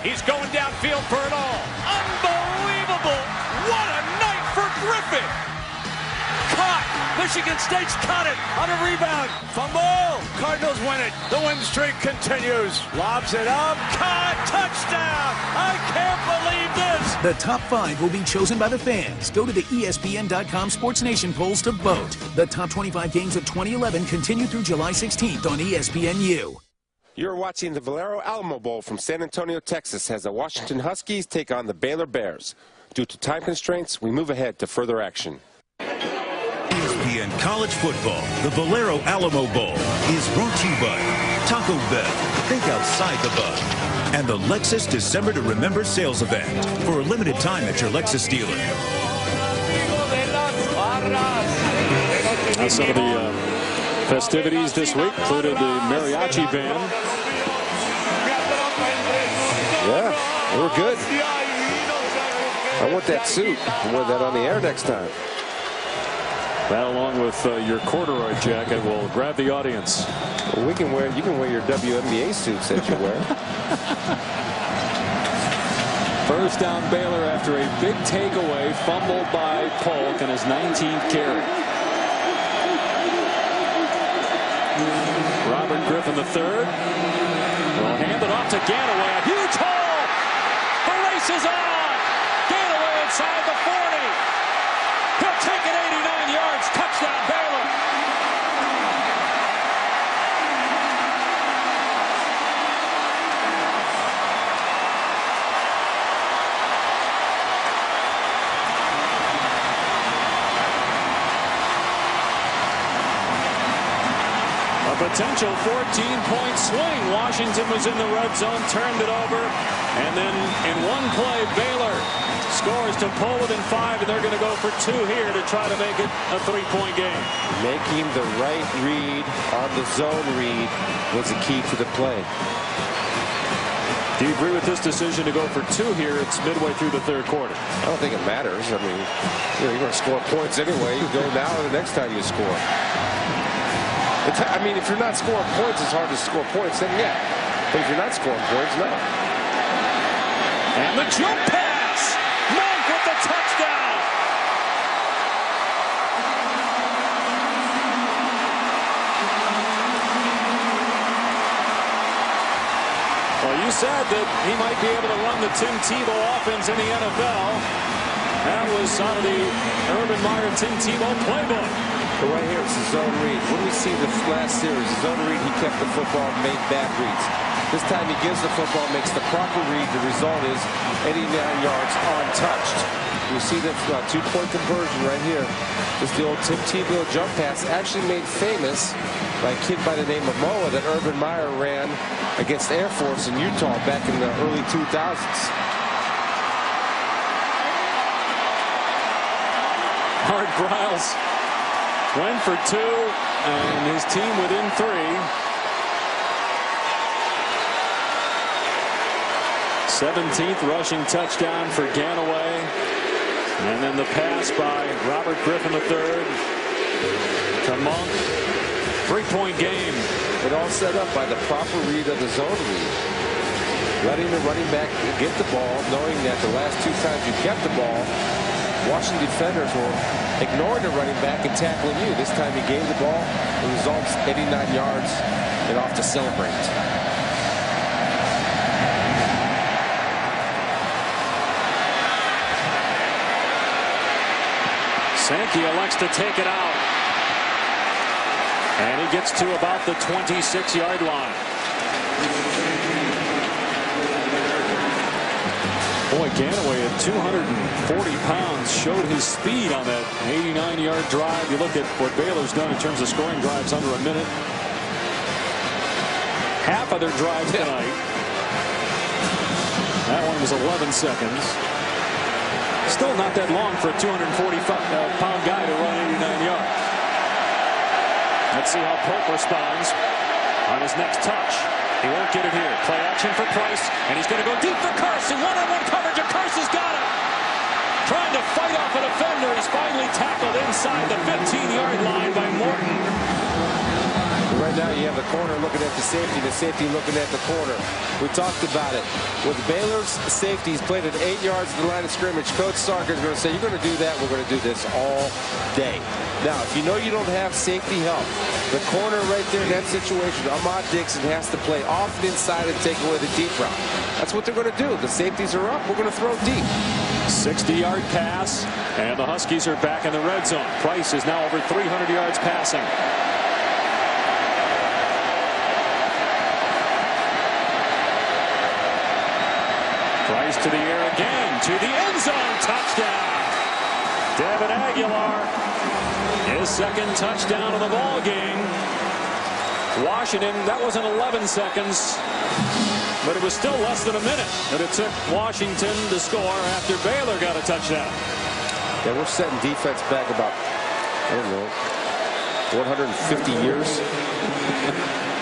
He's going downfield for it all. Unbelievable. What a night for Griffin. Caught. Michigan State's caught it on a rebound. Fumble. Cardinals win it. The win streak continues. Lobs it up. Caught. Touchdown. I can't believe this. The top 5 will be chosen by the fans. Go to the ESPN.com Sports Nation polls to vote. The top 25 games of 2011 continue through July 16th on ESPNU. You're watching the Valero Alamo Bowl from San Antonio, Texas, as the Washington Huskies take on the Baylor Bears. Due to time constraints, we move ahead to further action. ESPN College Football, the Valero Alamo Bowl, is brought to you by Taco Bell, think outside the box, and the Lexus December to Remember sales event for a limited time at your Lexus dealer. Now some of the festivities this week included the mariachi band. Yeah, they were good. I want that suit. I want that on the air next time. That, along with your corduroy jacket, will grab the audience. Well, you can wear your WNBA suits that you wear. First down Baylor after a big takeaway, fumbled by Polk in his 19th carry. Robert Griffin III will hand it off to Ganaway. A huge hole. The race is on. Ganaway inside the 40. He'll take it 89 yards. Touchdown Baylor. Potential 14-point swing. Washington was in the red zone, turned it over, and then in one play, Baylor scores to pull within 5, and they're going to go for 2 here to try to make it a 3-point game. Making the right read on the zone read was the key to the play. Do you agree with this decision to go for 2 here? It's midway through the 3rd quarter. I don't think it matters. I mean, you're going to score points anyway. You go now or the next time you score. I mean, if you're not scoring points, it's hard to score points, then yeah. But if you're not scoring points, no. And the jump pass! Monk with the touchdown! Well, you said that he might be able to run the Tim Tebow offense in the NFL. That was out of the Urban Meyer Tim Tebow playbook. But right here, it's the zone read. What did we see the last series? The zone read, he kept the football, made bad reads. This time he gives the football, makes the proper read. The result is 89 yards untouched. You see the 2-point conversion right here. This is the old Tim Tebow jump pass, actually made famous by a kid by the name of Moa that Urban Meyer ran against Air Force in Utah back in the early 2000s. Art Briles went for 2, and his team within 3. 17th rushing touchdown for Ganaway. And then the pass by Robert Griffin III to Monk. 3-point game. It all set up by the proper read of the zone read. Letting the running back get the ball, knowing that the last 2 times you kept the ball, Washington defenders were ignoring the running back and tackling you. This time he gave the ball. The results 89 yards and off to celebrate. Sankey elects to take it out. And he gets to about the 26-yard line. Boy, Ganaway at 240 pounds showed his speed on that 89-yard drive. You look at what Baylor's done in terms of scoring drives under a minute. Half of their drives tonight. That one was 11 seconds. Still not that long for a 240-pound guy to run 89 yards. Let's see how Polk responds on his next touch. He won't get it here. Play action for Price, and he's going to go deep for Carson. One-on-one coverage, and Carson's got it. Trying to fight off a defender. He's finally tackled inside the 15-yard line by Morton. Right now you have the corner looking at the safety looking at the corner. We talked about it. With Baylor's safeties played at 8 yards to the line of scrimmage, Coach Sark is going to say, you're going to do that, we're going to do this all day. Now, if you know you don't have safety help, the corner right there in that situation, Ahmad Dixon has to play off and inside and take away the deep route. That's what they're going to do. The safeties are up, we're going to throw deep. 60-yard pass, and the Huskies are back in the red zone. Price is now over 300 yards passing. Price to the air again, to the end zone, touchdown. Devin Aguilar, his second touchdown of the ball game. Washington, that wasn't 11 seconds. But it was still less than a minute that it took Washington to score after Baylor got a touchdown. Yeah, we're setting defense back about, I don't know, 150 years.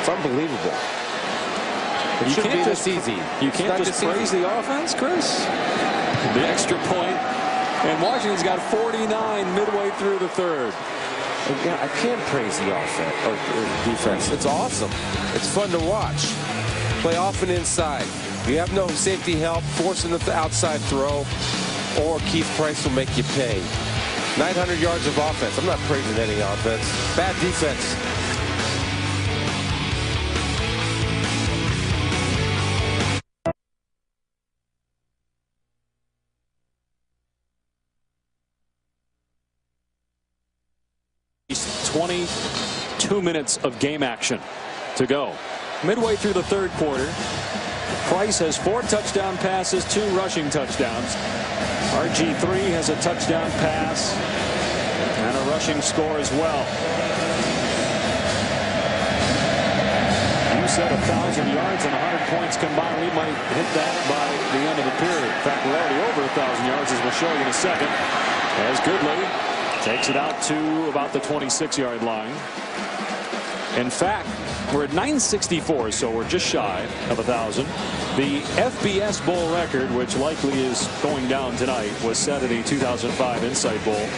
It's unbelievable. It shouldn't be this easy. You can't just praise the offense, Chris. The extra point, and Washington's got 49 midway through the third. Yeah, I can't praise the offense or defense. It's awesome. It's fun to watch. Play off and inside. If you have no safety help, forcing the outside throw, or Keith Price will make you pay. 900 yards of offense. I'm not praising any offense. Bad defense. He's 22 minutes of game action to go. Midway through the third quarter, Price has 4 touchdown passes, 2 rushing touchdowns. RG3 has a touchdown pass and a rushing score as well. You said 1,000 yards and 100 points combined. We might hit that by the end of the period. In fact, we're already over 1,000 yards, as we'll show you in a second, as Goodley takes it out to about the 26-yard line. In fact, we're at 964, so we're just shy of 1,000. The FBS Bowl record, which likely is going down tonight, was set at a 2005 Insight Bowl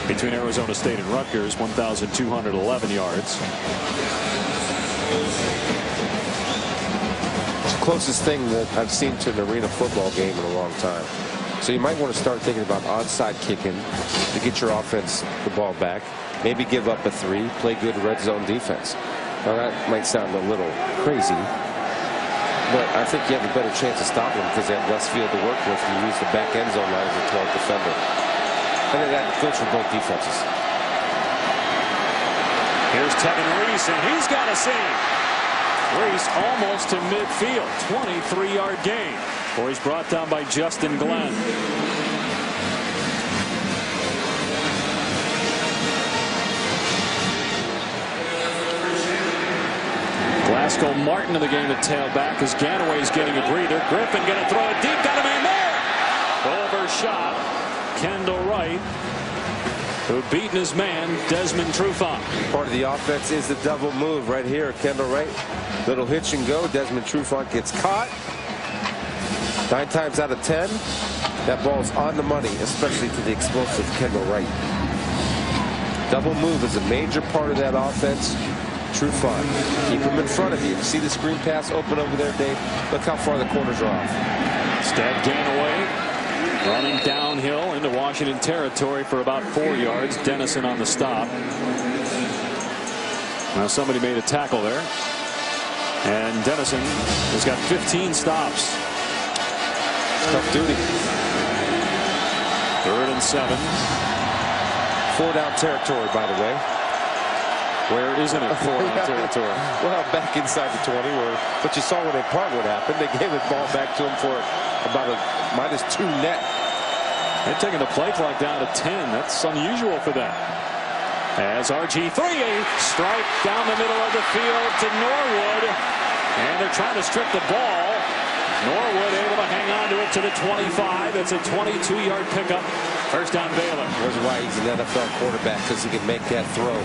between Arizona State and Rutgers, 1,211 yards. It's the closest thing that I've seen to an arena football game in a long time. So you might want to start thinking about onside kicking to get your offense the ball back. Maybe give up a 3, play good red zone defense. Now that might sound a little crazy, but I think you have a better chance of stopping them because they have less field to work with. You use the back end zone line as a 12th defender. And that goes for both defenses. Here's Tevin Reese, and he's got a save. Reese almost to midfield. 23-yard gain. Or he's brought down by Justin Glenn. Glasgow Martin of the game at tailback as Ganaway's getting a breather. Griffin going to throw it deep. Got a man there. Overshot. Kendall Wright, who beaten his man, Desmond Trufant. Part of the offense is the double move right here. Kendall Wright, little hitch and go. Desmond Trufant gets caught. 9 times out of 10, that ball's on the money, especially to the explosive Kendall Wright. Double move is a major part of that offense. Trufant, keep him in front of you. See the screen pass open over there, Dave? Look how far the corners are off. Instead, Ganaway running downhill into Washington territory for about 4 yards. Dennison on the stop. Now somebody made a tackle there. And Dennison has got 15 stops. Tough duty. 3rd and 7. 4-down territory, by the way. Where isn't it? 4-down territory. Well, back inside the 20, but you saw when they part what happened. They gave the ball back to him for about a -2 net. They're taking the play clock down to 10. That's unusual for them. As RG3, a strike down the middle of the field to Norwood. And they're trying to strip the ball. Norwood able to hang on to it to the 25. It's a 22-yard pickup. First down, Baylor. That's why he's an NFL quarterback, because he can make that throw.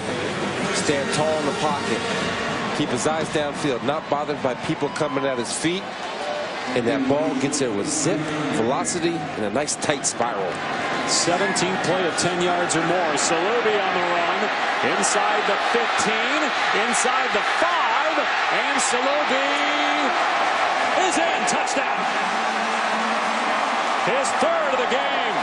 Stand tall in the pocket. Keep his eyes downfield. Not bothered by people coming at his feet. And that ball gets there with zip, velocity, and a nice tight spiral. 17th play of 10 yards or more. Salubi on the run. Inside the 15. Inside the 5. drive, and Salubi is in. Touchdown. His third of the game.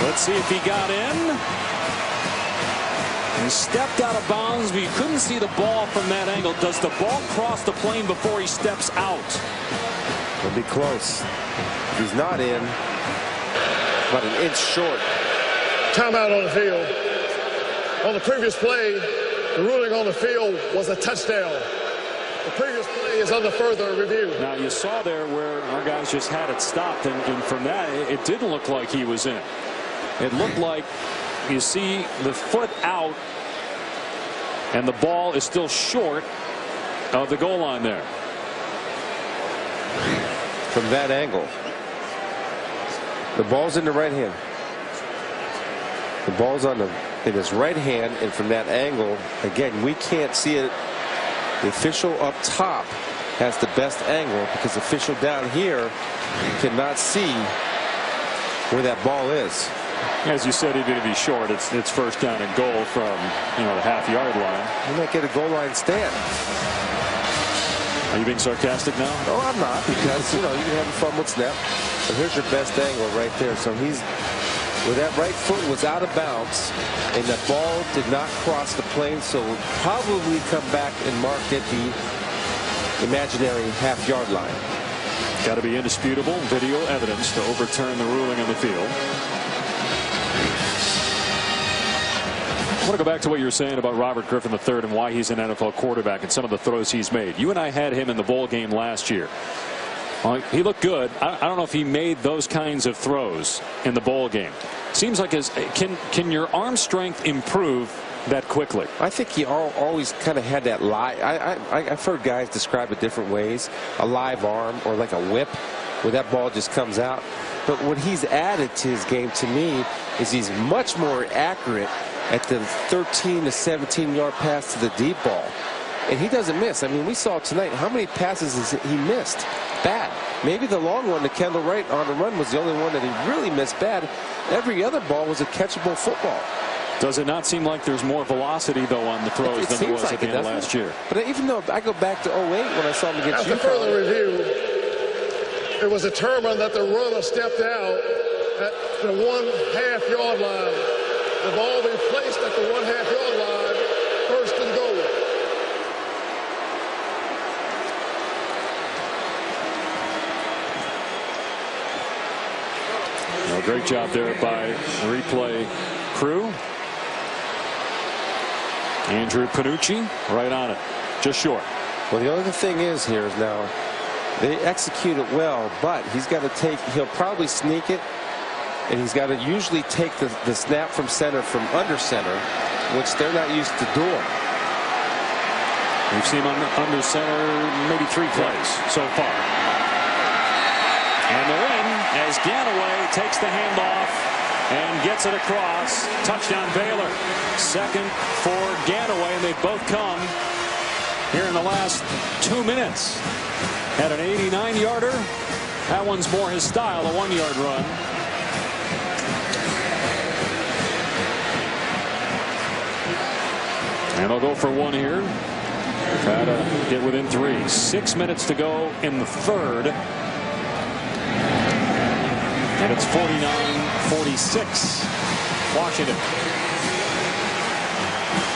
Let's see if he got in. He stepped out of bounds, but you couldn't see the ball from that angle. Does the ball cross the plane before he steps out? It'll be close. If he's not in, about an inch short. Timeout on the field. On the previous play, the ruling on the field was a touchdown. The previous play is under further review. Now, you saw there where our guys just had it stopped, and from that, it didn't look like he was in. It looked like you see the foot out, and the ball is still short of the goal line there. From that angle, the ball's in the right hand. The ball's in his right hand, and from that angle, again, we can't see it. The official up top has the best angle because the official down here cannot see where that ball is. As you said, even if he's short, it's first down and goal from the half-yard line. You might get a goal line stand. Are you being sarcastic now? No, I'm not, because you can have a fumbled snap. But here's your best angle right there. So he's where that right foot was out of bounds, and that ball did not cross the plane, so will probably come back and mark at the imaginary half-yard line. Got to be indisputable video evidence to overturn the ruling on the field. I want to go back to what you were saying about Robert Griffin III and why he's an NFL quarterback and some of the throws he's made. You and I had him in the bowl game last year. He looked good. I don't know if he made those kinds of throws in the bowl game. Seems like can your arm strength improve that quickly? I think he always kind of had that I've heard guys describe it different ways. A live arm or like a whip where that ball just comes out. But what he's added to his game to me is he's much more accurate at the 13 to 17 yard pass to the deep ball. And he doesn't miss. I mean, we saw tonight how many passes he missed. Bad. Maybe the long one to Kendall Wright on the run was the only one that he really missed bad. Every other ball was a catchable football. Does it not seem like there's more velocity, though, on the throws than there was at the end of last year? But even though I go back to 08 when I saw him against After further review, it was determined that the runner stepped out at the 1/2 yard line. The ball be placed at the 1/2 yard line, first and goal. Well, great job there by the replay crew. Andrew Panucci right on it, just short. Well, the only thing is here is now they execute it well, but he's got to he'll probably sneak it, and he's got to usually take the snap from center from under center, which they're not used to doing. We've seen him under center maybe 3 plays so far. And they're in as Ganaway takes the handoff and gets it across. Touchdown Baylor. Second for Ganaway, and they've both come here in the last 2 minutes. Had an 89-yarder. That one's more his style, a 1-yard run. And they'll go for 1 here. Try to get within 3. 6 minutes to go in the third. And it's 49-46. Washington.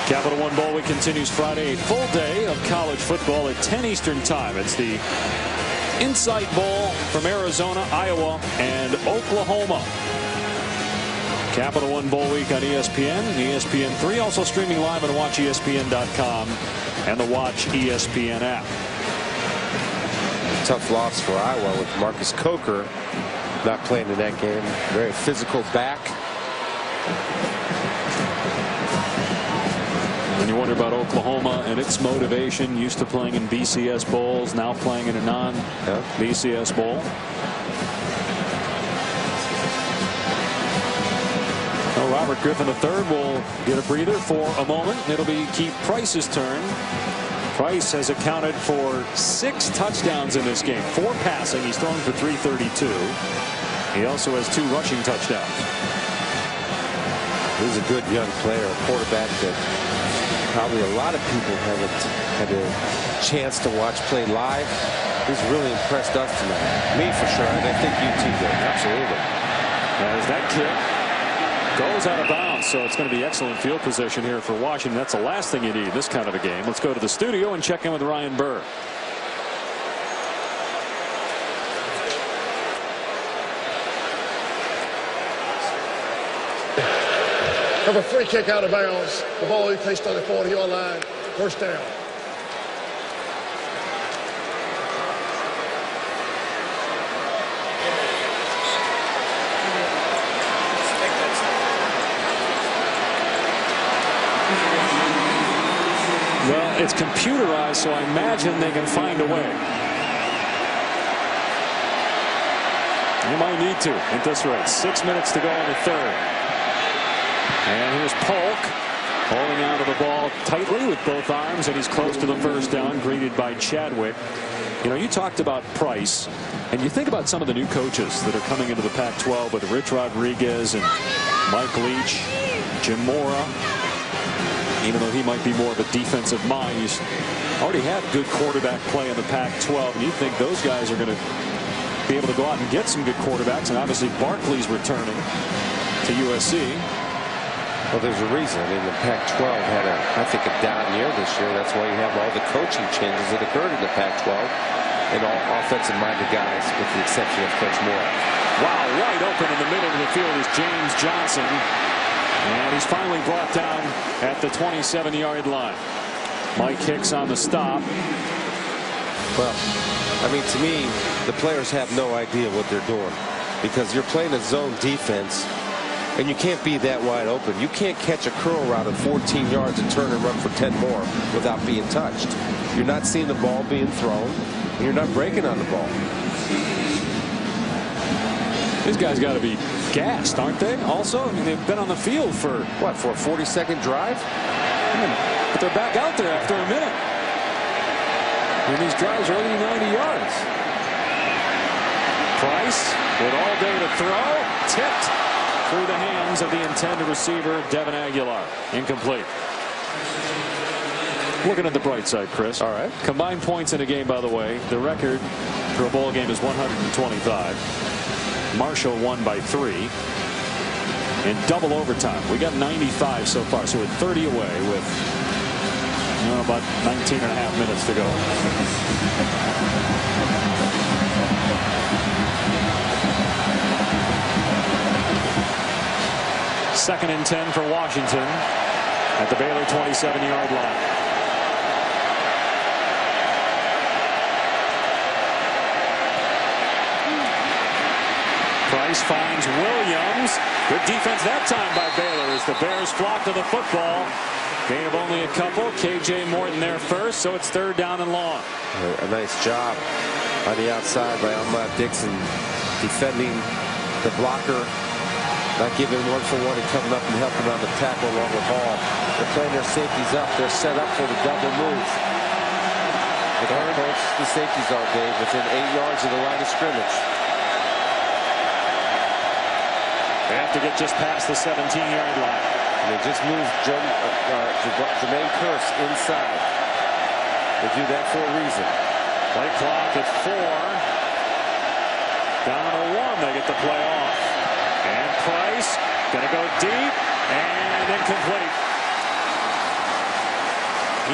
Capital One Bowl Week continues Friday. A full day of college football at 10 Eastern Time. It's the Insight Bowl from Arizona, Iowa, and Oklahoma. Capital One Bowl Week on ESPN and ESPN3. Also streaming live on WatchESPN.com and the Watch ESPN app. Tough loss for Iowa with Marcus Coker not playing in that game. Very physical back. And you wonder about Oklahoma and its motivation. Used to playing in BCS bowls, now playing in a non-BCS bowl. Well, Robert Griffin III will get a breather for a moment. It'll be Keith Price's turn. Price has accounted for 6 touchdowns in this game. 4 passing. He's thrown for 332. He also has 2 rushing touchdowns. He's a good young player, a quarterback that probably a lot of people haven't had a chance to watch play live. He's really impressed us tonight. Me for sure, and I think you too, Dave. Absolutely. As that kick goes out of bounds, so it's going to be excellent field position here for Washington. That's the last thing you need in this kind of a game. Let's go to the studio and check in with Ryan Burr. Have a free kick out of bounds. The ball will be placed on the 40-yard line. First down. Well, it's computerized, so I imagine they can find a way. They might need to at this rate. 6 minutes to go in the third. And here's Polk holding on to the ball tightly with both arms, and he's close to the first down, greeted by Chadwick. You know, you talked about Price, and you think about some of the new coaches that are coming into the Pac-12 with Rich Rodriguez and Mike Leach, Jim Mora. Even though he might be more of a defensive mind, he's already had good quarterback play in the Pac-12, and you think those guys are going to be able to go out and get some good quarterbacks, and obviously Barkley's returning to USC. Well, there's a reason. I mean, the Pac-12 had, I think, a down year this year. That's why you have all the coaching changes that occurred in the Pac-12 and all offensive-minded guys, with the exception of Coach Moore. Wow, wide open in the middle of the field is James Johnson, and he's finally brought down at the 27-yard line. Mike Hicks on the stop. Well, I mean, to me, the players have no idea what they're doing, because you're playing a zone defense. And you can't be that wide open. You can't catch a curl route at 14 yards and turn and run for 10 more without being touched. You're not seeing the ball being thrown, and you're not breaking on the ball. These guys got to be gassed, aren't they? Also, I mean, they've been on the field for what, for a 40-second drive? But they're back out there after a minute. And these drives are 80, 90 yards. Price with all day to throw, tipped through the hands of the intended receiver, Devin Aguilar. Incomplete. Looking at the bright side, Chris. All right. Combined points in a game, by the way, the record for a bowl game is 125. Marshall won by 3. In double overtime, we got 95 so far, so we're 30 away with about 19 and a half minutes to go. Second and 10 for Washington at the Baylor 27-yard line. Price finds Williams. Good defense that time by Baylor as the Bears flock to the football. Gain of only a couple. KJ Morton there first, so it's third down and long. A nice job on the outside by Ahmad Dixon, defending the blocker. Not giving one-for-one and coming up and helping on the tackle along with Hall. They're playing their safeties up. They're set up for the double move. With our coach, the safeties are, Dave, within 8 yards of the line of scrimmage. They have to get just past the 17-yard line. And they just moved Jermaine Kearse inside. They do that for a reason. Play clock at 4. Down to 1. They get the play off. And Price going to go deep and incomplete.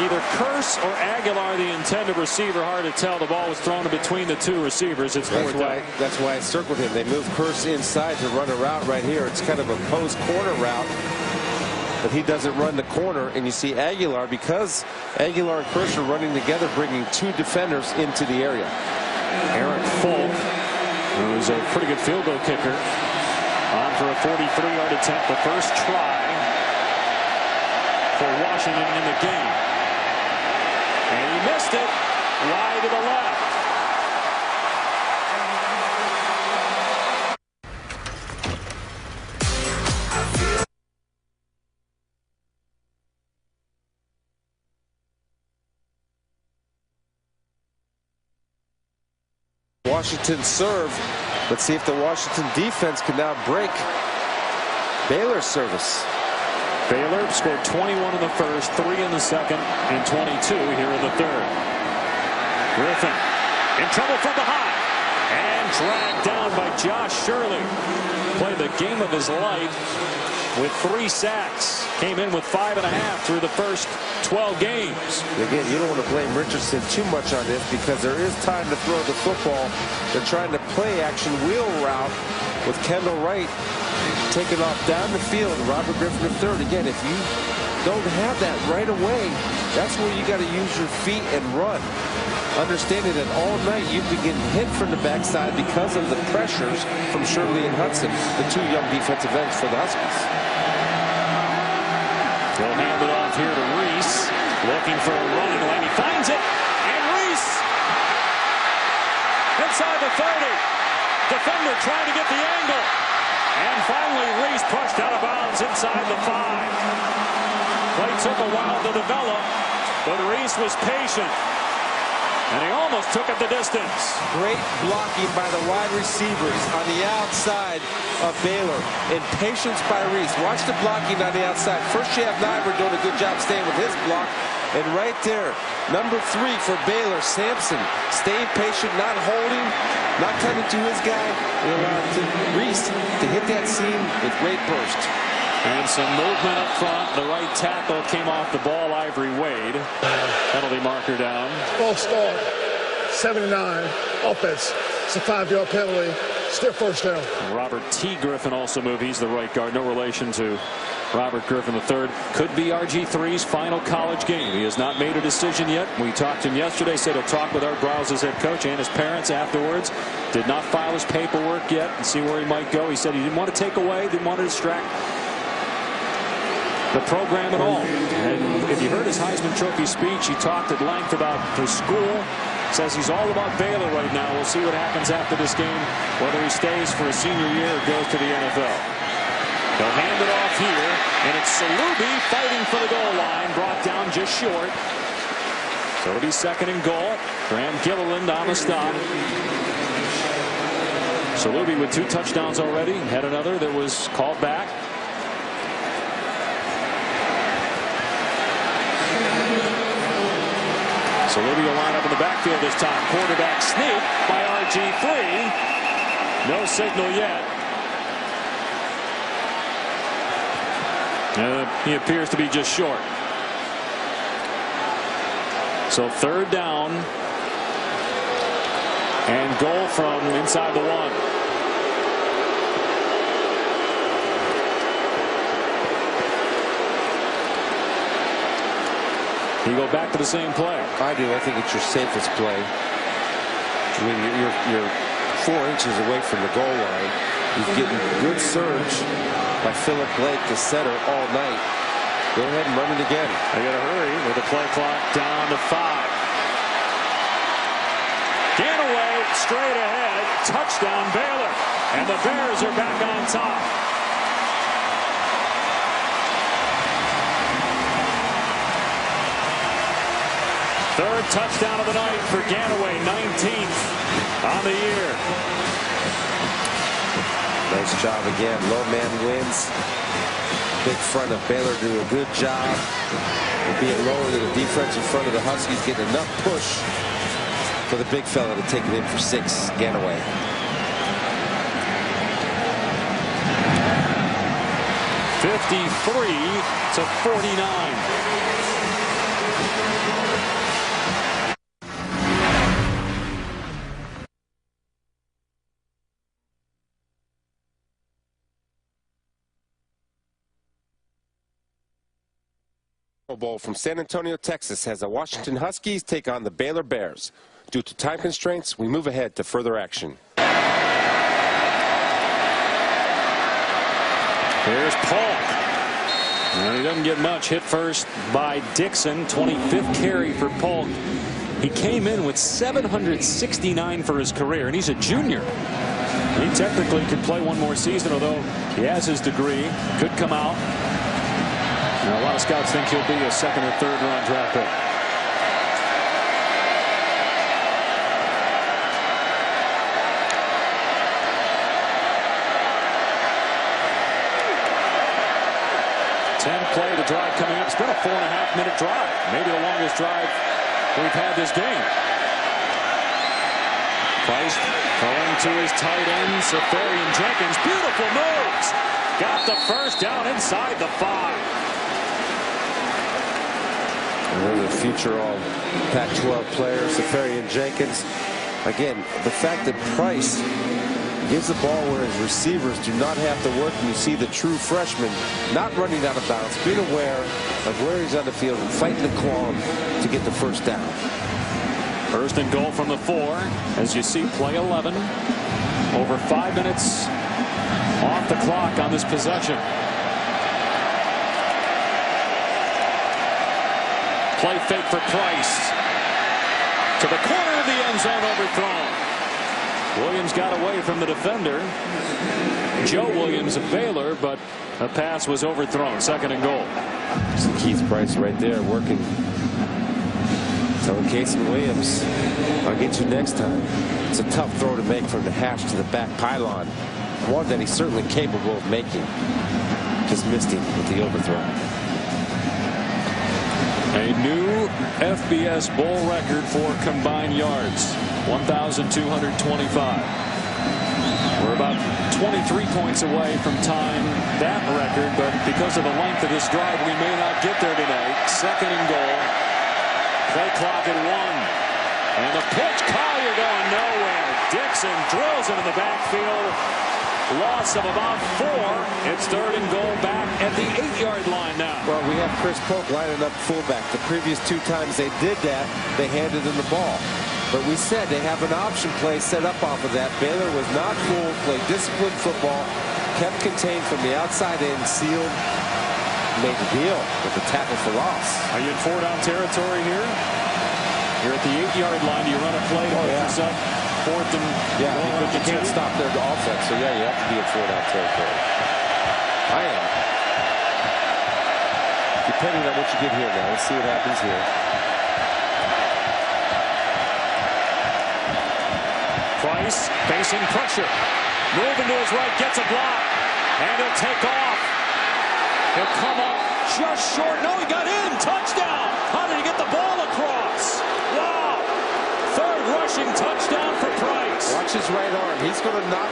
Either Kearse or Aguilar, the intended receiver. Hard to tell. The ball was thrown in between the two receivers. It's fourth down. That's why I circled him. They moved Kearse inside to run a route right here. It's kind of a post corner route, but he doesn't run the corner. And you see Aguilar, because Aguilar and Kearse are running together, bringing 2 defenders into the area. Eric Folk, who's a pretty good field goal kicker, on for a 43-yard attempt, the first try for Washington in the game. And he missed it wide to the left. Washington serve Let's see if the Washington defense can now break Baylor's service. Baylor scored 21 in the first, 3 in the second, and 22 here in the third. Griffin in trouble from behind and dragged down by Josh Shirley. Played the game of his life with 3 sacks. Came in with 5.5 through the first 12 games. Again, you don't want to blame Richardson too much on this because there is time to throw the football. They're trying to play action wheel route with Kendall Wright taking off down the field. Robert Griffin III. Again, if you don't have that right away, that's where you got to use your feet and run. Understanding that all night you've been getting hit from the backside because of the pressures from Shirley and Hudson, the 2 young defensive ends for the Huskies. They'll hand it off here to Reese, looking for a running lane. He finds it, and Reese inside the 30. Defender trying to get the angle, and finally Reese pushed out of bounds inside the 5. Play took a while to develop, but Reese was patient. And he almost took it the distance. Great blocking by the wide receivers on the outside of Baylor. And patience by Reese. Watch the blocking on the outside. First you have Niver doing a good job staying with his block. And right there, number 3 for Baylor, Sampson. Staying patient, not holding, not cutting to his guy. And allowed Reese to hit that seam with great burst. And some movement up front. The right tackle came off the ball. Ivory Wade. Penalty marker down. False start. 79. Offense. It's a 5-yard penalty. Still first down. Robert T. Griffin also moved. He's the right guard. No relation to Robert Griffin III. Could be RG3's final college game. He has not made a decision yet. We talked to him yesterday. Said he'll talk with Art Briles, his head coach, and his parents afterwards. Did not file his paperwork yet and see where he might go. He said he didn't want to take away, didn't want to distract the program at all. And if you heard his Heisman Trophy speech, he talked at length about his school. Says he's all about Baylor right now. We'll see what happens after this game, whether he stays for a senior year or goes to the NFL. They'll hand it off here, and it's Salubi fighting for the goal line, brought down just short. So it'll be 2nd and goal. Graham Gilliland on the stop. Salubi with 2 touchdowns already, had another that was called back. Salubi will line up in the backfield this time. Quarterback sneak by RG3. No signal yet. He appears to be just short. So 3rd down and goal from inside the 1. You go back to the same play. I do. I think it's your safest play. I mean, you're 4 inches away from the goal line. You're getting good surge by Philip Blake, the setter, all night. Go ahead and run it again. They got to hurry with the play clock down to 5. Ganaway straight ahead. Touchdown Baylor. And the Bears are back on top. Third touchdown of the night for Ganaway, 19th on the year. Nice job again. Low man wins. Big front of Baylor do a good job of being lower than the defense in front of the Huskies, getting enough push for the big fella to take it in for 6. Ganaway. (53-49). Bowl from San Antonio, Texas, has the Washington Huskies take on the Baylor Bears. Due to time constraints, we move ahead to further action. Here's Paul. And he doesn't get much. Hit first by Dixon. 25th carry for Paul. He came in with 769 for his career, and he's a junior. He technically could play one more season, although he has his degree. Could come out. Now, a lot of scouts think he'll be a 2nd or 3rd round draft pick. drive coming up. It's been a 4.5-minute drive. Maybe the longest drive we've had this game. Price throwing to his tight end, Seferian-Jenkins. Beautiful moves. Got the first down inside the 5. Another future All-Pac-12 player, Seferian-Jenkins. Again, the fact that Price gives the ball where his receivers do not have to work, and you see the true freshman not running out of bounds, being aware of where he's on the field and fighting the call to get the first down. First and goal from the 4. As you see, play 11. Over 5 minutes off the clock on this possession. Play fake for Price. To the corner of the end zone, overthrown. Williams got away from the defender. Joe Williams of Baylor, but a pass was overthrown. Second and goal. See Keith Price right there working. Telling Casey Williams, I'll get you next time. It's a tough throw to make from the hash to the back pylon. One that he's certainly capable of making. Just missed him with the overthrow. A new FBS Bowl record for combined yards, 1,225. We're about 23 points away from tying that record, but because of the length of this drive, we may not get there tonight. Second and goal. Play clock at 1. And the pitch, Collier going nowhere. Dixon drills into the backfield. Loss of about 4. It's third and goal back at the 8-yard line now. Well, we have Chris Polk lining up fullback. The previous 2 times they did that, they handed him the ball. But we said they have an option play set up off of that. Baylor was not fooled, played disciplined football, kept contained from the outside in, sealed, made the deal with the tackle for loss. Are you in 4-down territory here? You're at the 8-yard line. Do you run a play to put this up? Fourth and but you can't stop their offense. So yeah, you have to be in 4-down territory. I am. Depending on what you get here now. Let's see what happens here. Price facing pressure. Moving to his right, gets a block. And he'll take off. He'll come up just short. No, he got in. Touchdown. How did he get the ball across? Wow. Third rushing touchdown for Price. Watch his right arm. He's going to knock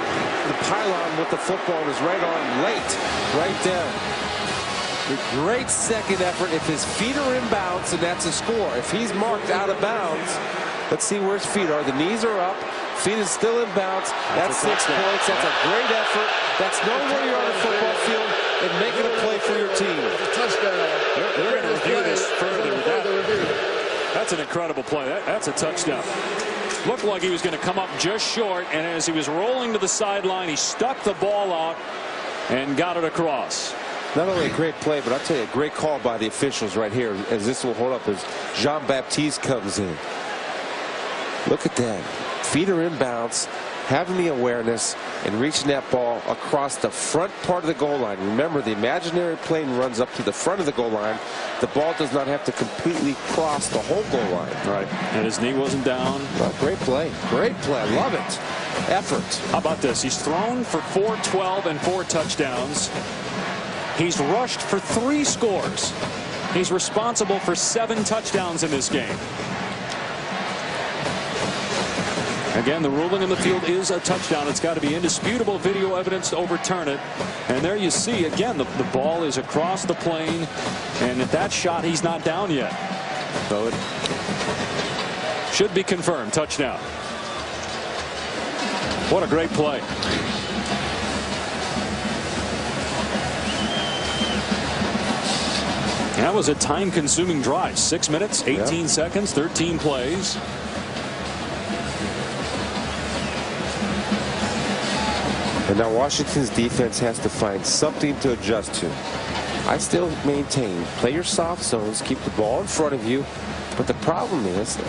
the pylon with the football in his right arm late. Right down. A great second effort. If his feet are in bounds, and that's a score. If he's marked out of bounds, let's see where his feet are. The knees are up. Feet is still in bounds. That's 6 points. That's a great effort. That's knowing where you're on the football field and making a play for your team. Touchdown. They're going to review this further. That's an incredible play. That's a touchdown. Looked like he was going to come up just short, and as he was rolling to the sideline, he stuck the ball out and got it across. Not only a great play, but I'll tell you, a great call by the officials right here, as this will hold up as Jean-Baptiste comes in. Look at that. Feet are in bounds, having the awareness, and reaching that ball across the front part of the goal line. Remember, the imaginary plane runs up to the front of the goal line. The ball does not have to completely cross the whole goal line. Right. And his knee wasn't down. Well, great play. Great play. I love it. Effort. How about this? He's thrown for 412 and 4 touchdowns. He's rushed for 3 scores. He's responsible for 7 touchdowns in this game. Again, the ruling in the field is a touchdown. It's got to be indisputable video evidence to overturn it. And there you see, again, the ball is across the plane. And at that shot, he's not down yet. So it should be confirmed. Touchdown. What a great play. That was a time-consuming drive. 6 minutes, 18 seconds, 13 plays. And now Washington's defense has to find something to adjust to. I still maintain, play your soft zones, keep the ball in front of you. But the problem is,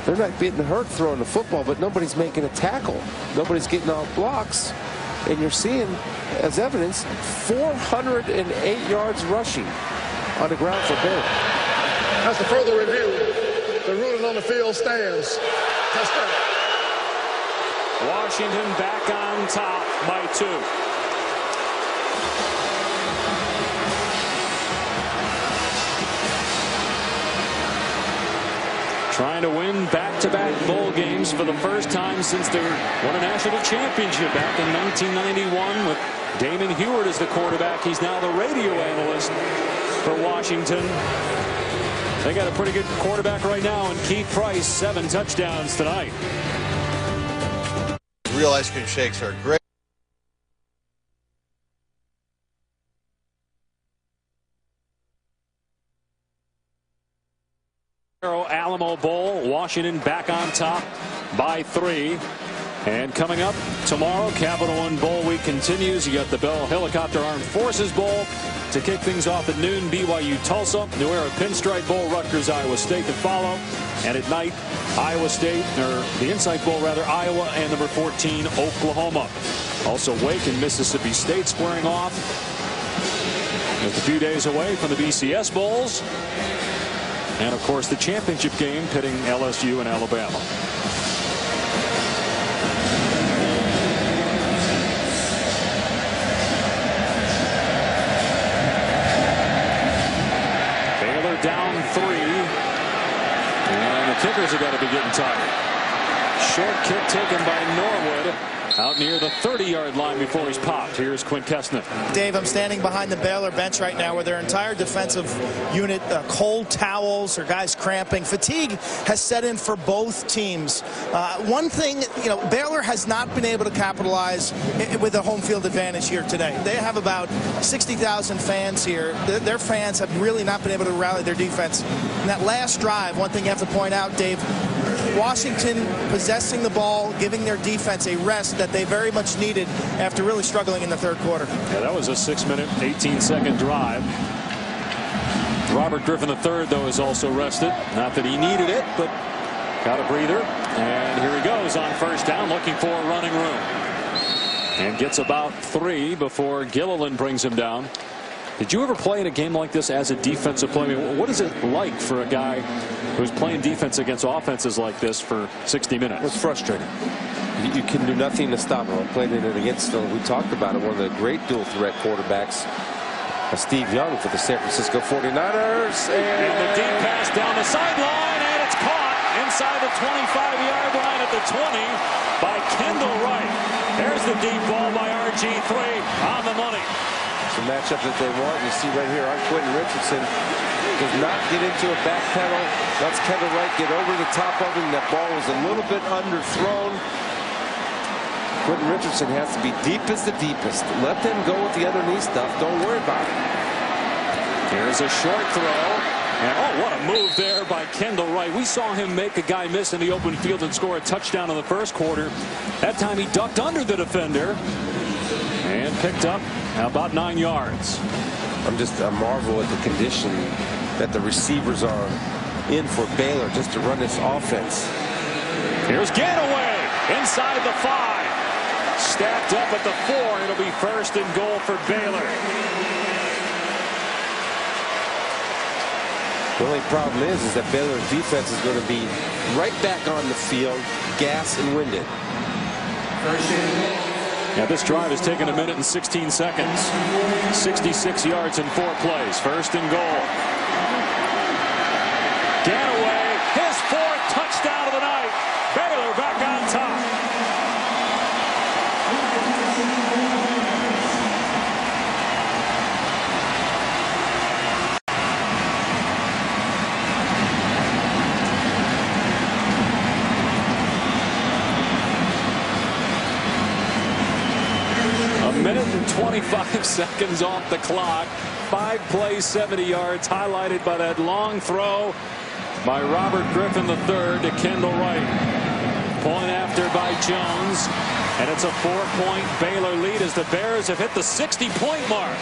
they're not getting hurt throwing the football, but nobody's making a tackle. Nobody's getting off blocks. And you're seeing, as evidence, 408 yards rushing on the ground for Baylor. That's the further review. The ruling on the field stands. Touchdown. Washington back on top by 2. trying to win back-to-back bowl games for the first time since they won a national championship back in 1991 with Damon Heward as the quarterback. He's now the radio analyst for Washington. They got a pretty good quarterback right now, and Keith Price, 7 touchdowns tonight. Real ice cream shakes are great. Alamo Bowl, Washington back on top by 3. And coming up tomorrow, Capital One Bowl week continues. You got the Bell Helicopter Armed Forces Bowl to kick things off at noon. BYU Tulsa, New Era Pinstripe Bowl, Rutgers Iowa State to follow. And at night, Iowa State, or the Insight Bowl rather, Iowa and number 14 Oklahoma. Also Wake and Mississippi State squaring off. Just a few days away from the BCS Bowls. And of course the championship game pitting LSU and Alabama. Baylor down 3. And the kickers have got to be getting tired. Short kick taken by Norwood out near the 30-yard line before he's popped. Here's Quint Kessner. Dave, I'm standing behind the Baylor bench right now where their entire defensive unit, cold towels or guys cramping. Fatigue has set in for both teams. One thing, Baylor has not been able to capitalize with a home field advantage here today. They have about 60,000 fans here. Their fans have really not been able to rally their defense. In that last drive, one thing you have to point out, Dave, Washington possessing the ball, giving their defense a rest that they very much needed after really struggling in the third quarter. Yeah, that was a 6-minute, 18-second drive. Robert Griffin III, though, is also rested. Not that he needed it, but got a breather. And here he goes on first down, looking for running room. And gets about 3 before Gilliland brings him down. Did you ever play in a game like this as a defensive player? I mean, what is it like for a guy who's playing defense against offenses like this for 60 minutes? It's frustrating. You can do nothing to stop him. I played in it against, we talked about it, one of the great dual threat quarterbacks, Steve Young for the San Francisco 49ers. And the deep pass down the sideline, and it's caught inside the 25-yard line at the 20 by Kendall Wright. There's the deep ball by RG3 on the money. The matchup that they want. You see right here, Quentin Richardson does not get into a back pedal. Lets Kendall Wright get over the top of him. That ball was a little bit underthrown. Quentin Richardson has to be deep as the deepest. Let them go with the underneath stuff. Don't worry about it. Here's a short throw. And oh, what a move there by Kendall Wright. We saw him make a guy miss in the open field and score a touchdown in the first quarter. That time he ducked under the defender and picked up about 9 yards. I marvel at the condition that the receivers are in for Baylor just to run this offense. Here's Ganaway inside the 5. Stacked up at the 4. It'll be first and goal for Baylor. The only problem is that Baylor's defense is going to be right back on the field, gas and winded. Yeah, this drive has taken 1 minute and 16 seconds. 66 yards in 4 plays. First and goal. Ganaway, his 4th touchdown of the night. Baylor back on top. A minute and 25 seconds off the clock. 5 plays, 70 yards, highlighted by that long throw by Robert Griffin III to Kendall Wright. Point after by Jones. And it's a 4-point Baylor lead as the Bears have hit the 60-point mark.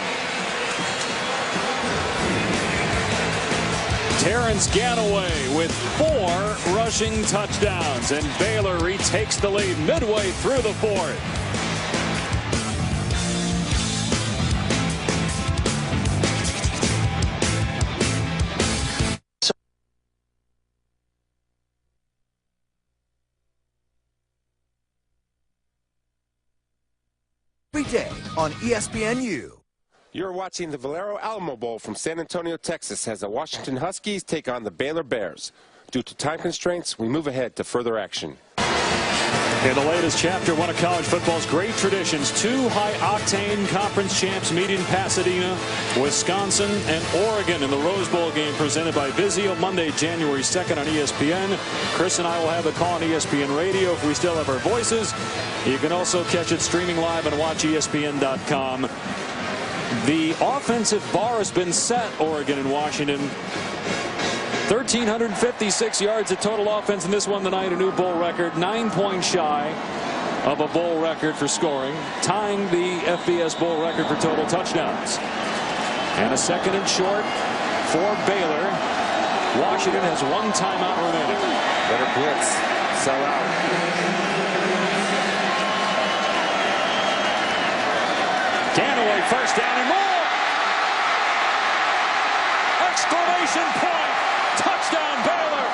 Terrence Ganaway with 4 rushing touchdowns. And Baylor retakes the lead midway through the 4th. Every day on ESPNU. You're watching the Valero Alamo Bowl from San Antonio, Texas, as the Washington Huskies take on the Baylor Bears. Due to time constraints, we move ahead to further action. In the latest chapter, one of college football's great traditions, two high-octane conference champs meet in Pasadena, Wisconsin, and Oregon in the Rose Bowl game presented by Vizio Monday, January 2nd on ESPN. Chris and I will have the call on ESPN Radio if we still have our voices. You can also catch it streaming live and watch ESPN.com. The offensive bar has been set, Oregon and Washington. 1,356 yards of total offense in this one tonight, a new bowl record, 9 points shy of a bowl record for scoring, tying the FBS bowl record for total touchdowns. And a second and short for Baylor. Washington has one timeout remaining. Better blitz, sell out. Ganaway, first down and more. Exclamation point. Touchdown, Baylor.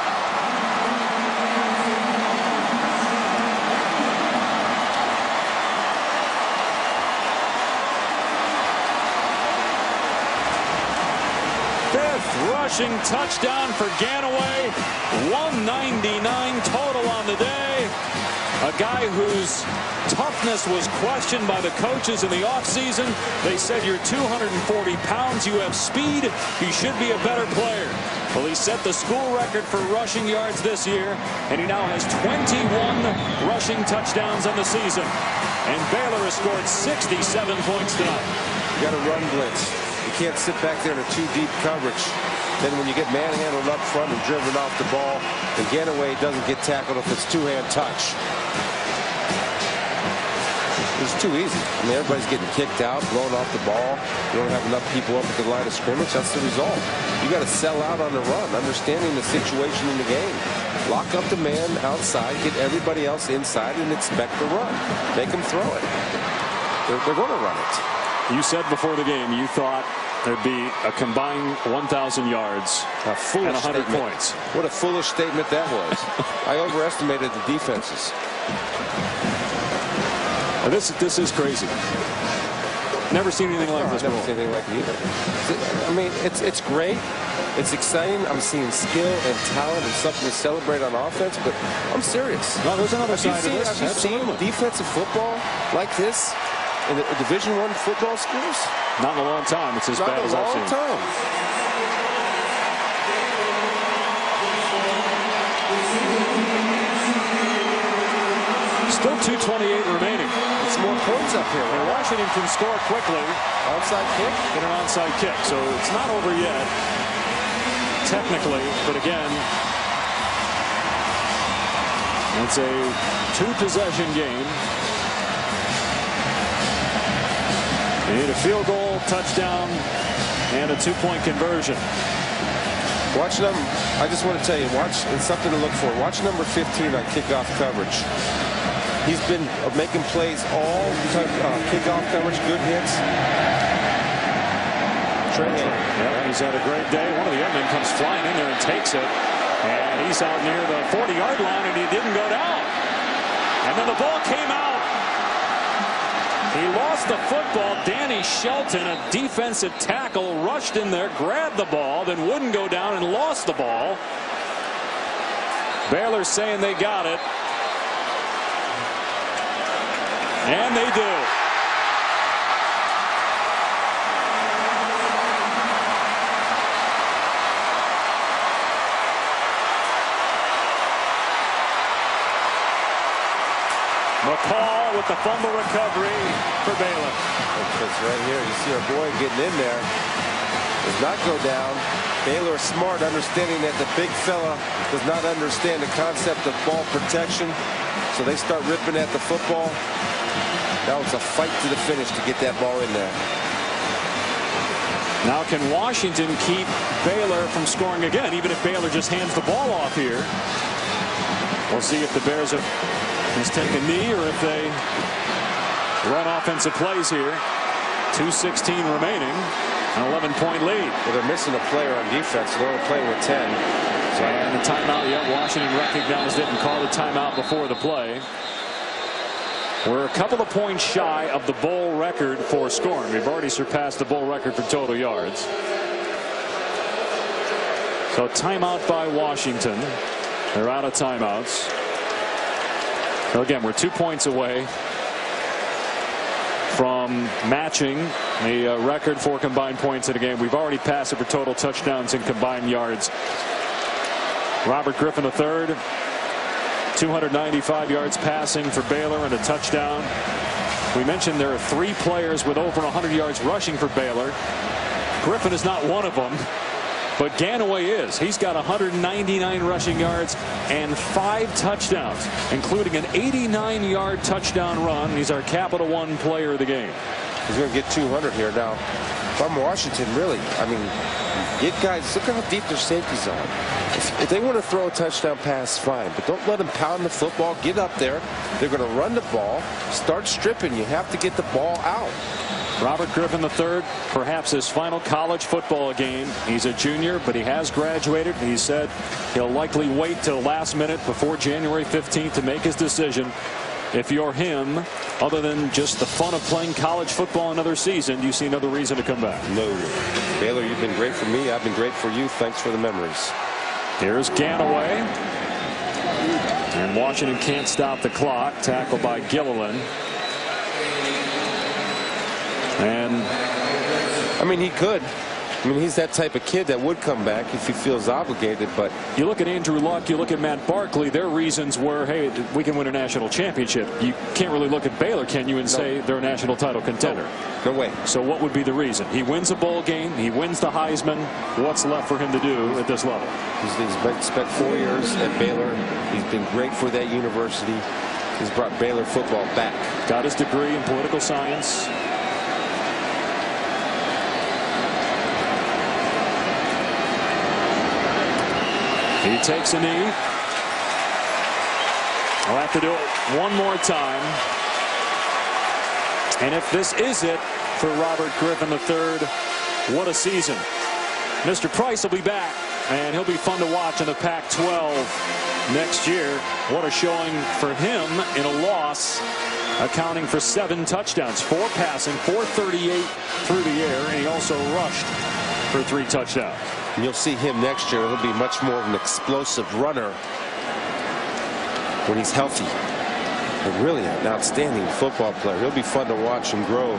Fifth rushing touchdown for Ganaway. 199 total on the day. A guy whose toughness was questioned by the coaches in the offseason. They said, you're 240 pounds, you have speed, you should be a better player. Well, he set the school record for rushing yards this year, and he now has 21 rushing touchdowns on the season. And Baylor has scored 67 points tonight. You got to run blitz. You can't sit back there in a too deep coverage. Then when you get manhandled up front and driven off the ball, and Ganaway doesn't get tackled if it's two-hand touch. It's too easy. I mean, everybody's getting kicked out, blown off the ball. You don't have enough people up at the line of scrimmage. That's the result. You got to sell out on the run, understanding the situation in the game. Lock up the man outside, get everybody else inside, and expect the run. Make them throw it. They're going to run it. You said before the game you thought there'd be a combined 1,000 yards and 100 points. What a foolish statement that was. I overestimated the defenses. This is crazy. Never seen anything like this. Never seen anything like it either. I mean, it's great. It's exciting. I'm seeing skill and talent and something to celebrate on offense, but I'm serious. No, there's another side to this. Have you seen defensive football like this in the Division I football schools? Not in a long time. It's as bad as I've seen. Not in a long time. Still 2:28 remaining. It's more points up here. And Washington can score quickly. Onside kick? Get an onside kick. So it's not over yet, technically. But again, it's a two-possession game. They need a field goal, touchdown, and a two-point conversion. Watch them. I just want to tell you, watch. It's something to look for. Watch number 15 on kickoff coverage. He's been making plays all kickoff coverage, good hits. Yeah, he's had a great day. One of the young men comes flying in there and takes it. And he's out near the 40-yard line, and he didn't go down. And then the ball came out. He lost the football. Danny Shelton, a defensive tackle, rushed in there, grabbed the ball, then wouldn't go down and lost the ball. Baylor saying they got it. And they do. McCall with the fumble recovery for Baylor. It's right here. You see our boy getting in there. Does not go down. Baylor is smart, understanding that the big fella does not understand the concept of ball protection. So they start ripping at the football. Now it's a fight to the finish to get that ball in there. Now can Washington keep Baylor from scoring again, even if Baylor just hands the ball off here? We'll see if the Bears have just take a knee or if they run offensive plays here. 2:16 remaining. An 11-point lead. Well, they're missing a player on defense. They're only playing with 10. So, and the timeout, yeah, Washington recognized it and called a timeout before the play. We're a couple of points shy of the bowl record for scoring. We've already surpassed the bowl record for total yards. So timeout by Washington. They're out of timeouts. So again, we're 2 points away from matching the record for combined points in a game. We've already passed it for total touchdowns and combined yards. Robert Griffin III, 295 yards passing for Baylor and a touchdown. We mentioned there are 3 players with over 100 yards rushing for Baylor. Griffin is not one of them, but Ganaway is. He's got 199 rushing yards and 5 touchdowns, including an 89-yard touchdown run. He's our Capital One player of the game. He's going to get 200 here now. From Washington, really, I mean, get guys, look at how deep their safeties are. If they want to throw a touchdown pass, fine, but don't let them pound the football. Get up there. They're going to run the ball, start stripping. You have to get the ball out. Robert Griffin III, perhaps his final college football game. He's a junior, but he has graduated. He said he'll likely wait till last minute before January 15th to make his decision. If you're him, other than just the fun of playing college football another season, do you see another reason to come back? No. Baylor, you've been great for me. I've been great for you. Thanks for the memories. Here's Ganaway. And Washington can't stop the clock. Tackled by Gilliland. And I mean, he could. I mean, he's that type of kid that would come back if he feels obligated. But you look at Andrew Luck, you look at Matt Barkley, their reasons were, hey, we can win a national championship. You can't really look at Baylor, can you, and say they're a national title contender? No way. So what would be the reason? He wins a bowl game, he wins the Heisman. What's left for him to do at this level? He's spent 4 years at Baylor. He's been great for that university. He's brought Baylor football back. Got his degree in political science. He takes a knee. I'll have to do it one more time. And if this is it for Robert Griffin III, what a season. Mr. Price will be back, and he'll be fun to watch in the Pac-12 next year. What a showing for him in a loss, accounting for 7 touchdowns, 4 passing, 438 through the air, and he also rushed for 3 touchdowns. And you'll see him next year. He'll be much more of an explosive runner when he's healthy. And really an outstanding football player. He'll be fun to watch and grow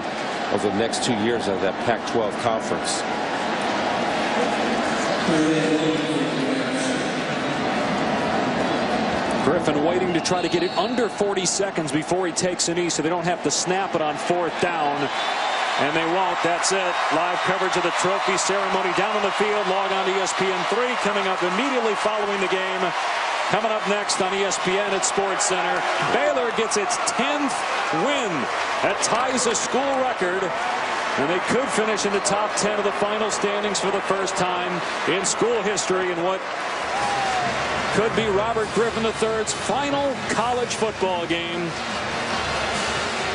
over the next 2 years of that Pac-12 conference. Griffin waiting to try to get it under 40 seconds before he takes a knee so they don't have to snap it on 4th down. And they won't. That's it. Live coverage of the trophy ceremony down on the field. Log on to ESPN3 coming up immediately following the game. Coming up next on ESPN at SportsCenter, Baylor gets its 10th win. That ties a school record. And they could finish in the top 10 of the final standings for the first time in school history in what could be Robert Griffin III's final college football game.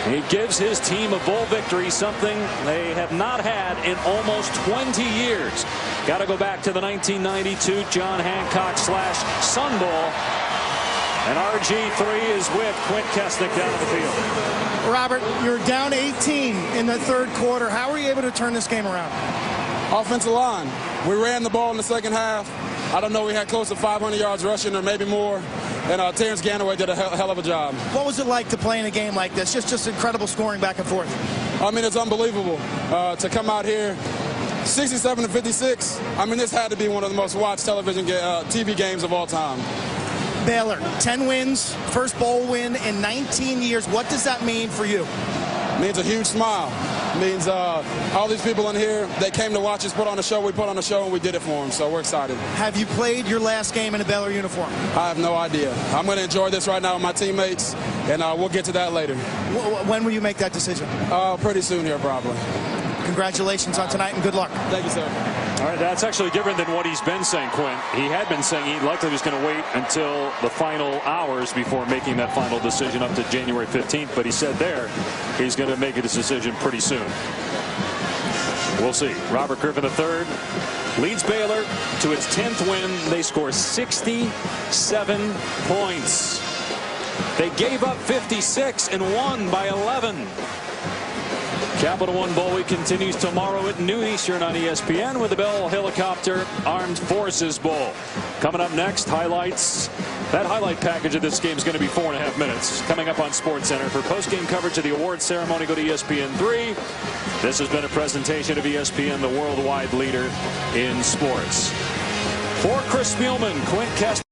He gives his team a bowl victory, something they have not had in almost 20 years. Got to go back to the 1992 John Hancock / Sun Bowl. And RG3 is with Quint Kesnick down the field. Robert, you're down 18 in the 3rd quarter. How were you able to turn this game around? Offensive line. We ran the ball in the 2nd half. I don't know, we had close to 500 yards rushing or maybe more. And Terrence Ganaway did a hell of a job. What was it like to play in a game like this? Just incredible scoring back and forth. I mean, it's unbelievable to come out here 67-56. I mean, this had to be one of the most watched television TV games of all time. Baylor, 10 wins, first bowl win in 19 years. What does that mean for you? It means a huge smile. It means all these people in here, they came to watch us put on a show. We put on a show and we did it for them, so we're excited. Have you played your last game in a Baylor uniform? I have no idea. I'm going to enjoy this right now with my teammates, and we'll get to that later. When will you make that decision? Pretty soon here, probably. Congratulations on tonight and good luck. Thank you, sir. All right, that's actually different than what he's been saying, Quint. He had been saying he likely was going to wait until the final hours before making that final decision up to January 15th. But he said there he's going to make a decision pretty soon. We'll see. Robert Griffin III leads Baylor to its 10th win. They score 67 points. They gave up 56 and won by 11. Capital One Bowl Week continues tomorrow at noon Eastern on ESPN with the Bell Helicopter Armed Forces Bowl. Coming up next, highlights. That highlight package of this game is going to be 4.5 minutes. Coming up on SportsCenter. For post-game coverage of the awards ceremony, go to ESPN3. This has been a presentation of ESPN, the worldwide leader in sports. For Chris Spielman, Quint Kessler.